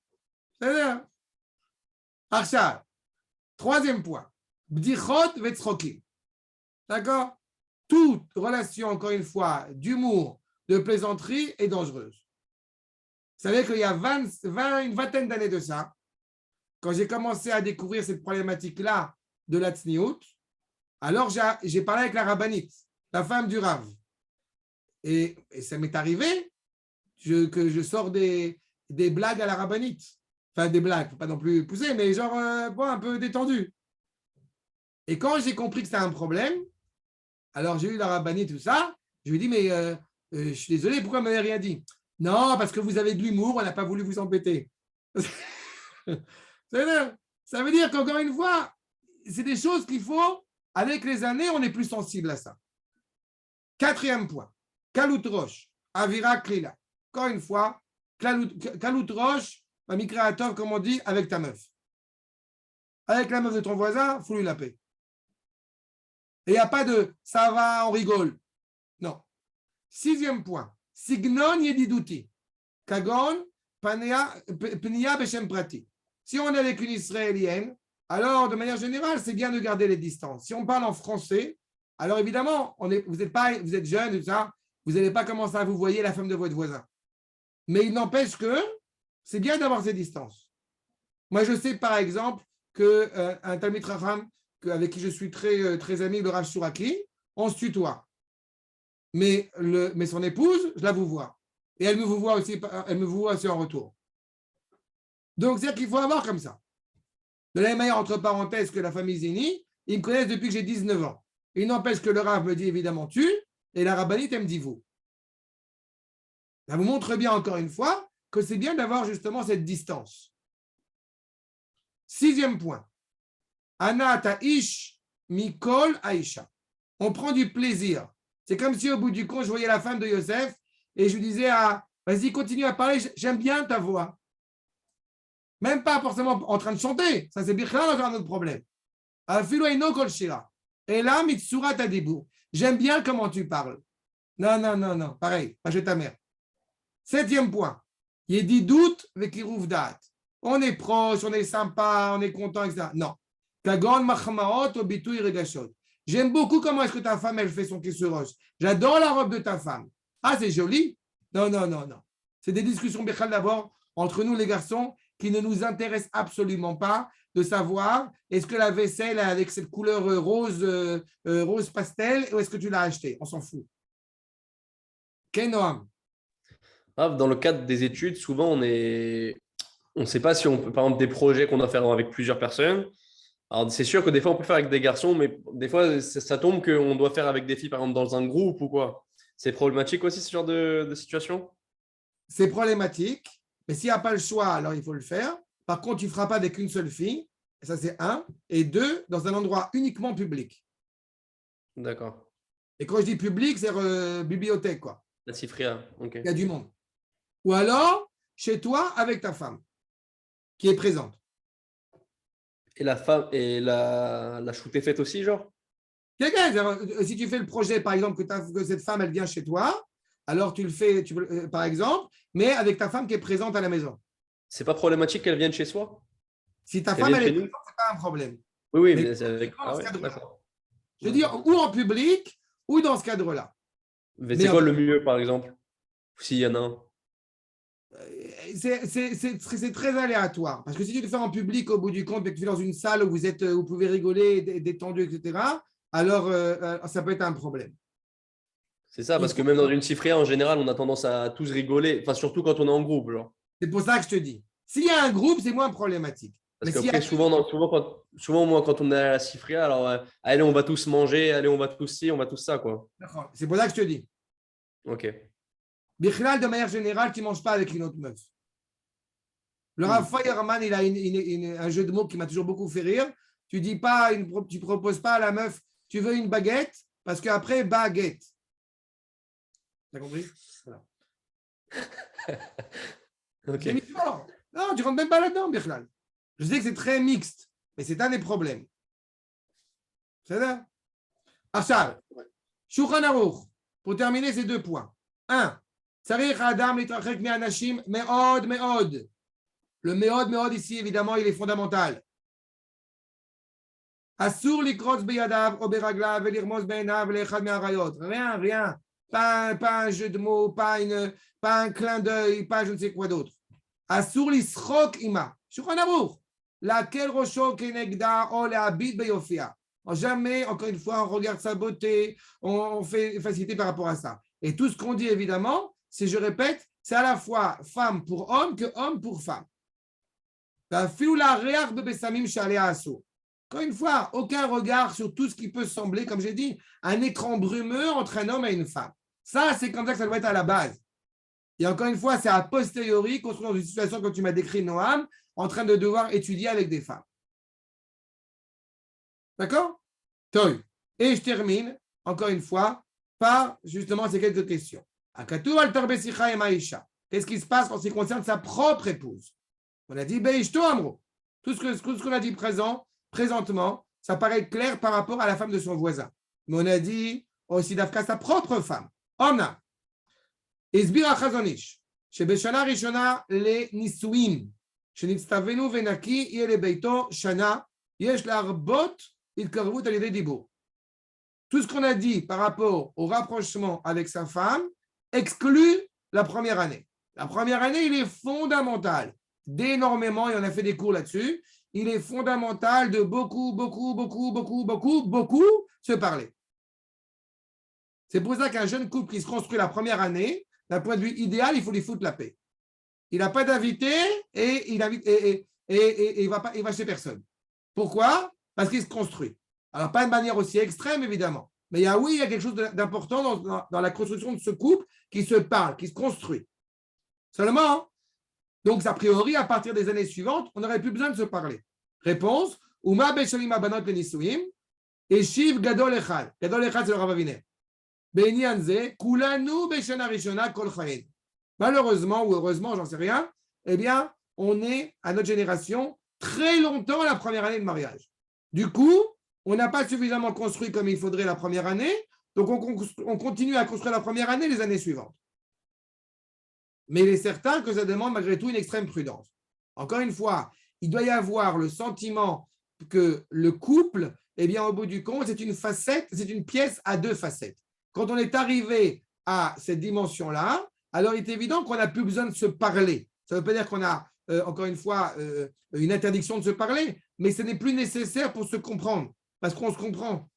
C'est-à-dire, Arshad, troisième point, Bdichot vetzrokim. D'accord? Toute relation, encore une fois, d'humour, de plaisanterie est dangereuse. Vous savez qu'il y a une vingtaine d'années de ça, quand j'ai commencé à découvrir cette problématique-là de la tsniout, alors j'ai parlé avec la rabbinite, la femme du Rav. Et ça m'est arrivé que je sors des blagues à la rabbinite. Enfin, des blagues, il ne faut pas non plus pousser, mais genre un peu détendu. Et quand j'ai compris que c'était un problème, alors j'ai eu la rabbinite, tout ça, je lui ai dit, mais je suis désolé, pourquoi vous ne m'avez rien dit? Non, parce que vous avez de l'humour, on n'a pas voulu vous embêter. Ça veut dire qu'encore une fois, c'est des choses qu'il faut, avec les années, on est plus sensible à ça. Quatrième point, Kalut Rosh, Avira Klila. Encore une fois, Kalut Rosh, un créateur, comme on dit, avec ta meuf. Avec la meuf de ton voisin, il faut lui la paix. Et il n'y a pas de ça va, on rigole. Non. Sixième point, Signon Yediduti, Kagon, Pnia Beshem Prati. Si on est avec une Israélienne, alors de manière générale, c'est bien de garder les distances. Si on parle en français, alors évidemment, vous êtes jeune, ça, vous n'allez pas commencer à vous voyer la femme de votre voisin. Mais il n'empêche que c'est bien d'avoir ces distances. Moi, je sais par exemple qu'un Talmid Chacham avec qui je suis très, très ami, le Rav Shuraki, on se tutoie. Mais son épouse, je la vous vois. Et elle me vous voit aussi en retour. Donc, c'est-à-dire qu'il faut avoir comme ça. De la même manière, entre parenthèses, que la famille Zini, ils me connaissent depuis que j'ai 19 ans. Il n'empêche que le Rav me dit évidemment tu, et la rabbinite, elle me dit vous. Ça vous montre bien encore une fois que c'est bien d'avoir justement cette distance. Sixième point. Ana ta'ish mikol aisha. On prend du plaisir. C'est comme si au bout du compte, je voyais la femme de Yosef et je lui disais vas-y, continue à parler, j'aime bien ta voix. Même pas forcément en train de chanter. Ça, c'est Bichlal un autre problème. Afilo eino kol shira. Et là, mitsurat adibur. J'aime bien comment tu parles. Non, non, non, non. Pareil, pas chez ta mère. 7e point. Il dit doute avec kirouv da'at. On est proche, on est sympa, on est content, etc. Non. Kagon machmaot obitui regashot. J'aime beaucoup comment est-ce que ta femme, elle fait son kissurosh. J'adore la robe de ta femme. Ah, c'est joli. Non, non, non, non. C'est des discussions Bechal d'abord entre nous, les garçons, qui ne nous intéressent absolument pas de savoir est-ce que la vaisselle avec cette couleur rose pastel ou est-ce que tu l'as acheté. On s'en fout. Kenoam. Dans le cadre des études, souvent, on ne sait pas si on peut, par exemple, des projets qu'on doit faire avec plusieurs personnes. Alors, c'est sûr que des fois, on peut faire avec des garçons, mais des fois, ça tombe qu'on doit faire avec des filles, par exemple, dans un groupe ou quoi. C'est problématique aussi, ce genre de situation? C'est problématique, mais s'il n'y a pas le choix, alors il faut le faire. Par contre, tu ne feras pas avec une seule fille. Ça, c'est un. Et deux, dans un endroit uniquement public. D'accord. Et quand je dis public, c'est bibliothèque, quoi. La Sifria, ok. Il y a du monde. Ou alors, chez toi, avec ta femme, qui est présente. Et la femme, et la shoot est faite aussi, genre? Si tu fais le projet, par exemple, que cette femme, elle vient chez toi, alors tu le fais, par exemple, mais avec ta femme qui est présente à la maison. C'est pas problématique qu'elle vienne chez soi? Si ta Elle femme, vient elle est chez nous? présente, ce n'est pas un problème. Oui, oui, Mais mais c'est avec. dans ce ouais, cadre-là. d'accord. Je veux dire, ou en public, ou dans ce cadre-là. Mais Mais c'est quoi en- le mieux, par exemple? S'il y en a un. C'est très aléatoire. Parce que si tu le fais en public, au bout du compte, et que tu es dans une salle où vous pouvez rigoler, détendu, etc., alors ça peut être un problème. C'est ça, parce que même dans une Sifria, en général, on a tendance à tous rigoler, enfin, surtout quand on est en groupe, genre. C'est pour ça que je te dis. S'il y a un groupe, c'est moins problématique. Parce Mais s'il y qu'après, a- souvent, moi, quand on est à la Sifria, alors, allez, on va tous manger, allez, on va tous ci, on va tous ça, quoi. C'est pour ça que je te dis. Ok. Bichlal, de manière générale, tu ne manges pas avec une autre meuf. Le Rav Feuerman, il a un jeu de mots qui m'a toujours beaucoup fait rire. Tu dis pas, tu proposes pas à la meuf, tu veux une baguette, parce qu'après, baguette. T'as compris? Voilà. Ok. J'ai mis fort. Non, tu rentres même pas là-dedans, Bichlal. Je sais que c'est très mixte, mais c'est un des problèmes. C'est ça? Achal, Shulchan Aruch, pour terminer ces 2 points. 1. Tzarich Adam litrachek me'anashim me'od me'od. Le me'od ici, évidemment, il est fondamental. Asur likrotz beyadav o beraglav velirmos be'enav le'echad me'arayot. Rien. Pas un jeu de mots, pas un clin d'œil, pas je ne sais quoi d'autre. Asur lisrok ima. Shulchan Aruch. Laquelle rosho kenegda o le'abid beyofia. Jamais, encore une fois, on regarde sa beauté, on fait facilité par rapport à ça. Et tout ce qu'on dit, évidemment, c'est, je répète, c'est à la fois femme pour homme que homme pour femme. Encore une fois, aucun regard sur tout ce qui peut sembler, comme j'ai dit, un écran brumeux entre un homme et une femme. Ça, c'est comme ça que ça doit être à la base. Et encore une fois, c'est a posteriori qu'on se trouve dans une situation, comme tu m'as décrit, Noam, en train de devoir étudier avec des femmes. D'accord? Et je termine, encore une fois, par justement ces quelques questions. Qu'est-ce qui se passe en ce qui concerne sa propre épouse? On a dit Beishto Amro. Tout ce qu'on a dit présentement, ça paraît clair par rapport à la femme de son voisin. Mais on a dit aussi d'Afka sa propre femme. Omna. Isbira Chazonish. Shebeshana Rishona le Nisuim. Shenitztavenu venaki yele beito shana. Yesh larbot ilkarvut alidei dibur. Tout ce qu'on a dit par rapport au rapprochement avec sa femme exclut la première année. La première année, il est fondamental d'énormément, et on a fait des cours là-dessus, il est fondamental de beaucoup se parler. C'est pour ça qu'un jeune couple qui se construit la première année, d'un point de vue idéal, il faut lui foutre la paix. Il n'a pas d'invité et il va chez personne. Pourquoi? Parce qu'il se construit. Alors, pas de manière aussi extrême, évidemment. Mais il y a quelque chose d'important dans la construction de ce couple qui se parle, qui se construit. Seulement, donc, a priori, à partir des années suivantes, on n'aurait plus besoin de se parler. Réponse, Uma Beshalim Abanot Lenisuim, et Shiv Gadol Echad. Gadol Echad, c'est le Rav Aviner. Benyanze, Kulanu Beshana Rishona Kol Chayin. Malheureusement ou heureusement, j'en sais rien, eh bien, on est, à notre génération, très longtemps à la première année de mariage. Du coup, on n'a pas suffisamment construit comme il faudrait la première année, donc on continue à construire la première année les années suivantes. Mais il est certain que ça demande malgré tout une extrême prudence. Encore une fois, il doit y avoir le sentiment que le couple, eh bien, au bout du compte, c'est une facette, c'est une pièce à deux facettes. Quand on est arrivé à cette dimension-là, alors il est évident qu'on n'a plus besoin de se parler. Ça ne veut pas dire qu'on a, encore une fois, une interdiction de se parler, mais ce n'est plus nécessaire pour se comprendre, parce qu'on se comprend.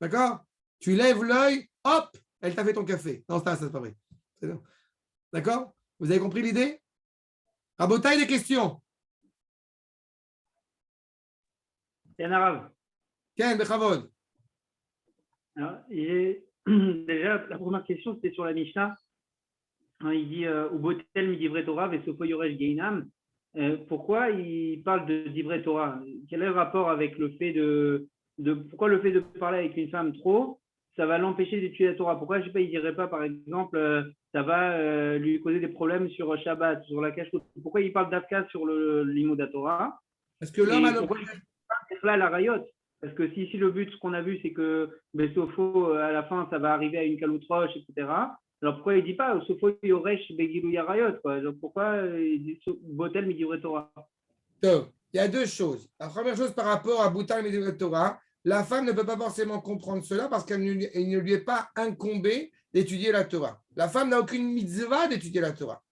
D'accord? Tu lèves l'œil, hop, elle t'a fait ton café. Non, ça, c'est pas vrai. C'est bon. D'accord? Vous avez compris l'idée? Rabotaï, des questions? Bien arabe. Ken, Bechavod. Alors, déjà, la première question, c'était sur la Mishnah. Il dit au botel mi divrei Torah vesofo yoresh geinam. Pourquoi il parle de divrei Torah? Quel est le rapport avec le fait pourquoi le fait de parler avec une femme trop, ça va l'empêcher d'étudier la Torah? Pourquoi, je sais pas, il dirait pas, par exemple, ça va lui causer des problèmes sur Shabbat, sur la cache? Pourquoi il parle d'Afka sur le Limud Torah? Parce que l'homme a le... Pourquoi il parle là la Rayot? Parce que si le but, ce qu'on a vu, c'est que Sofo, à la fin, ça va arriver à une caloutroche, etc. Alors pourquoi il ne dit pas Sofo Yoresh Begilou Yarayot? Pourquoi il dit Botel Midivrei Torah? Donc, il y a deux choses. La première chose par rapport à Boutal Midivrei Torah, la femme ne peut pas forcément comprendre cela parce qu'elle ne lui est pas incombé d'étudier la Torah. La femme n'a aucune mitzvah d'étudier la Torah.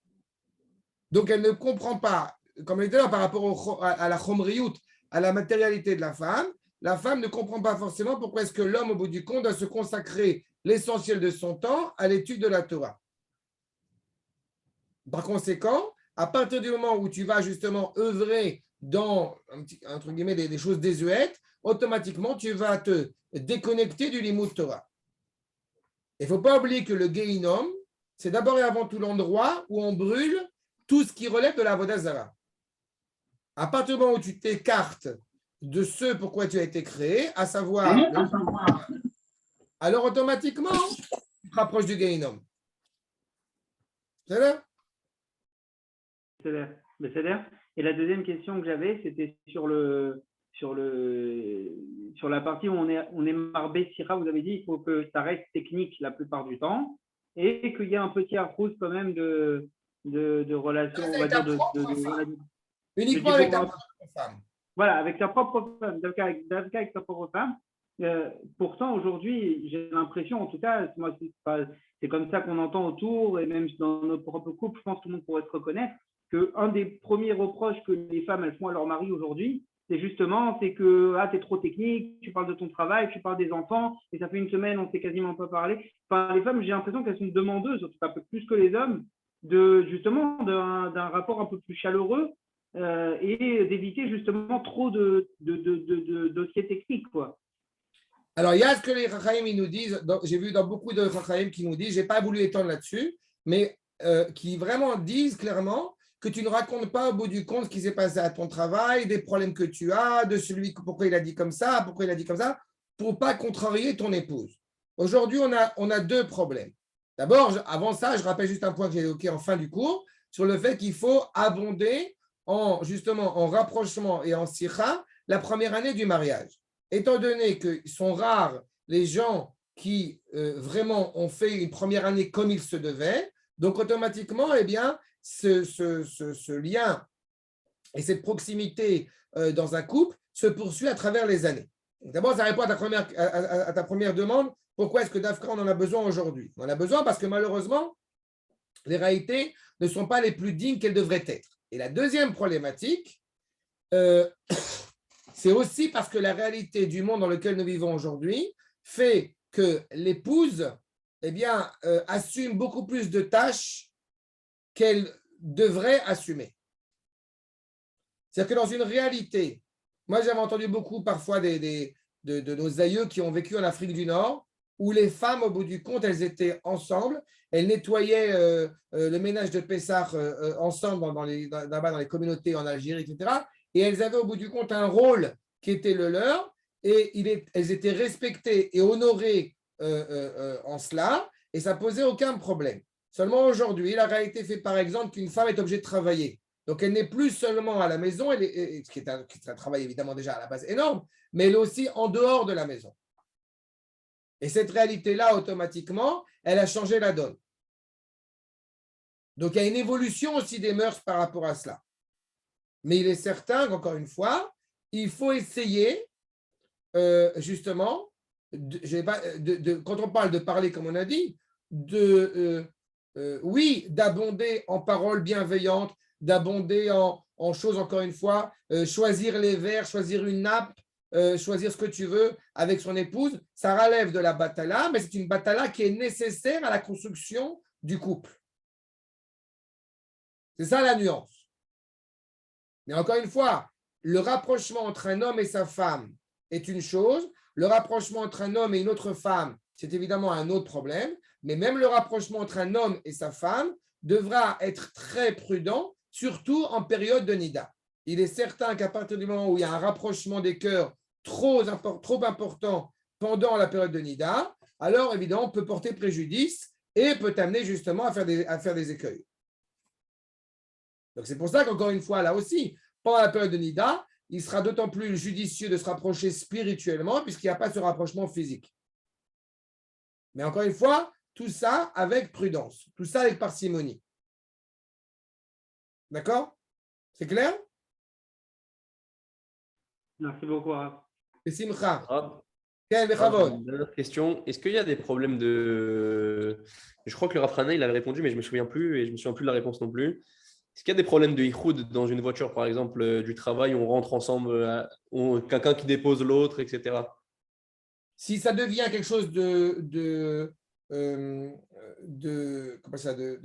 Donc elle ne comprend pas, comme elle était là par rapport à la chomriout, à la matérialité de la femme ne comprend pas forcément pourquoi est-ce que l'homme, au bout du compte, doit se consacrer l'essentiel de son temps à l'étude de la Torah. Par conséquent, à partir du moment où tu vas justement œuvrer dans, entre guillemets, des choses désuètes, automatiquement, tu vas te déconnecter du limud Torah. Il ne faut pas oublier que le Gehinom, c'est d'abord et avant tout l'endroit où on brûle tout ce qui relève de la Avodah Zarah. À partir du moment où tu t'écartes de ce pourquoi tu as été créé, à savoir, alors automatiquement, tu te rapproches du Gehinom. C'est là? C'est-à-dire. Et la deuxième question que j'avais, c'était sur la partie où on est marbé sira. Vous avez dit il faut que ça reste technique la plupart du temps et qu'il y a un petit arrose quand même de relation, on va dire uniquement avec ta propre femme. Voilà, avec sa propre femme, avec sa propre femme. Pourtant, aujourd'hui, j'ai l'impression, en tout cas, moi, c'est comme ça qu'on entend autour, et même dans nos propres couples, je pense que tout le monde pourrait se reconnaître, qu'un des premiers reproches que les femmes elles font à leur mari aujourd'hui, c'est que t'es trop technique, tu parles de ton travail, tu parles des enfants, et ça fait une semaine, on ne s'est quasiment pas parlé. Enfin, les femmes, j'ai l'impression qu'elles sont demandeuses, en tout cas un peu plus que les hommes, justement d'un rapport un peu plus chaleureux et d'éviter justement trop de dossiers techniques, quoi. Alors, il y a ce que les Chachamim nous disent, j'ai vu dans beaucoup de Chachamim qui nous disent, je n'ai pas voulu étendre là-dessus, mais qui vraiment disent clairement que tu ne racontes pas au bout du compte ce qui s'est passé à ton travail, des problèmes que tu as, de pourquoi il a dit comme ça, pour ne pas contrarier ton épouse. Aujourd'hui, on a deux problèmes. D'abord, avant ça, je rappelle juste un point que j'ai évoqué en fin du cours, sur le fait qu'il faut abonder en rapprochement et en sikha la première année du mariage. Étant donné qu'ils sont rares les gens qui vraiment ont fait une première année comme il se devait, donc automatiquement, eh bien, ce lien et cette proximité dans un couple se poursuit à travers les années. D'abord, ça répond à ta première demande. Pourquoi est-ce que d'Afka, on en a besoin aujourd'hui? On en a besoin parce que malheureusement, les réalités ne sont pas les plus dignes qu'elles devraient être. Et la deuxième problématique, c'est aussi parce que la réalité du monde dans lequel nous vivons aujourd'hui fait que l'épouse assume beaucoup plus de tâches qu'elle devrait assumer. C'est-à-dire que dans une réalité, moi j'avais entendu beaucoup parfois de nos aïeux qui ont vécu en Afrique du Nord, où les femmes, au bout du compte, elles étaient ensemble, elles nettoyaient le ménage de Pessah ensemble dans les communautés en Algérie, etc. Et elles avaient au bout du compte un rôle qui était le leur, et elles étaient respectées et honorées en cela, et ça posait aucun problème. Seulement aujourd'hui, la réalité fait par exemple qu'une femme est obligée de travailler. Donc, elle n'est plus seulement à la maison, ce qui est un travail évidemment déjà à la base énorme, mais elle est aussi en dehors de la maison. Et cette réalité-là, automatiquement, elle a changé la donne. Donc, il y a une évolution aussi des mœurs par rapport à cela. Mais il est certain qu'encore une fois, il faut essayer, justement, quand on parle de parler, comme on a dit, oui, d'abonder en paroles bienveillantes, d'abonder en choses, encore une fois, choisir les vers, choisir une nappe, choisir ce que tu veux avec son épouse, ça relève de la batala, mais c'est une batala qui est nécessaire à la construction du couple. C'est ça la nuance. Mais encore une fois, le rapprochement entre un homme et sa femme est une chose, le rapprochement entre un homme et une autre femme, c'est évidemment un autre problème, mais même le rapprochement entre un homme et sa femme devra être très prudent, surtout en période de nida. Il est certain qu'à partir du moment où il y a un rapprochement des cœurs trop important pendant la période de nida, alors évidemment, on peut porter préjudice et peut amener justement à faire des écueils. Donc c'est pour ça qu'encore une fois, là aussi, pendant la période de nida, il sera d'autant plus judicieux de se rapprocher spirituellement puisqu'il n'y a pas ce rapprochement physique. Mais encore une fois, tout ça avec prudence, tout ça avec parcimonie. D'accord? C'est clair? Merci beaucoup. Rav. Et Simcha. Ah, Quel j'ai bechavod? une dernière question. Est-ce qu'il y a des problèmes de… Je crois que le Rav Hana, il avait répondu, mais je ne me souviens plus et je ne me souviens plus de la réponse non plus. Est-ce qu'il y a des problèmes de ichoud dans une voiture, par exemple, du travail, où on rentre ensemble, quelqu'un qui dépose l'autre, etc. Si ça devient quelque chose de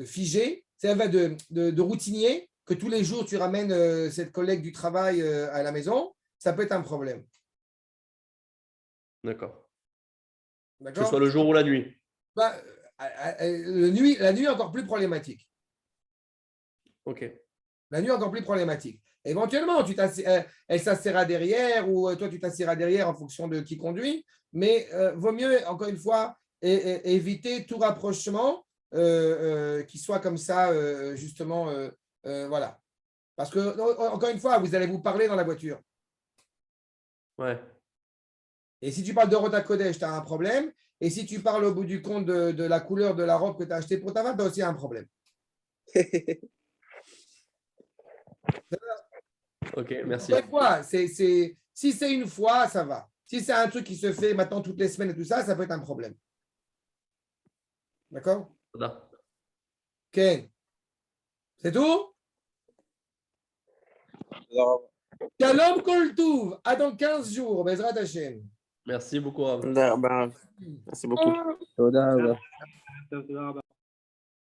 figé, ça va de routinier, que tous les jours tu ramènes cette collègue du travail à la maison, ça peut être un problème. D'accord. Que ce D'accord? soit le jour ou la nuit. Bah, la nuit encore plus problématique. Ok. La nuit encore plus problématique. Éventuellement, elle s'assera derrière ou toi tu t'assiras derrière en fonction de qui conduit, mais vaut mieux, encore une fois, éviter tout rapprochement qui soit comme ça, justement, voilà. Parce que, encore une fois, vous allez vous parler dans la voiture. Ouais. Et si tu parles de Rota Kodesh, tu as un problème. Et si tu parles au bout du compte de la couleur de la robe que tu as achetée pour ta femme, tu as aussi un problème. Ok, merci. Encore une fois, si c'est une fois, ça va. Si c'est un truc qui se fait maintenant toutes les semaines et tout ça, ça peut être un problème. D'accord? Voilà. Ken. C'est tout? Shalom Kol Tuv. À dans 15 jours. Bezrat Hashem. Merci beaucoup, Rav. Merci beaucoup. Toda, Rav. Tov, tov,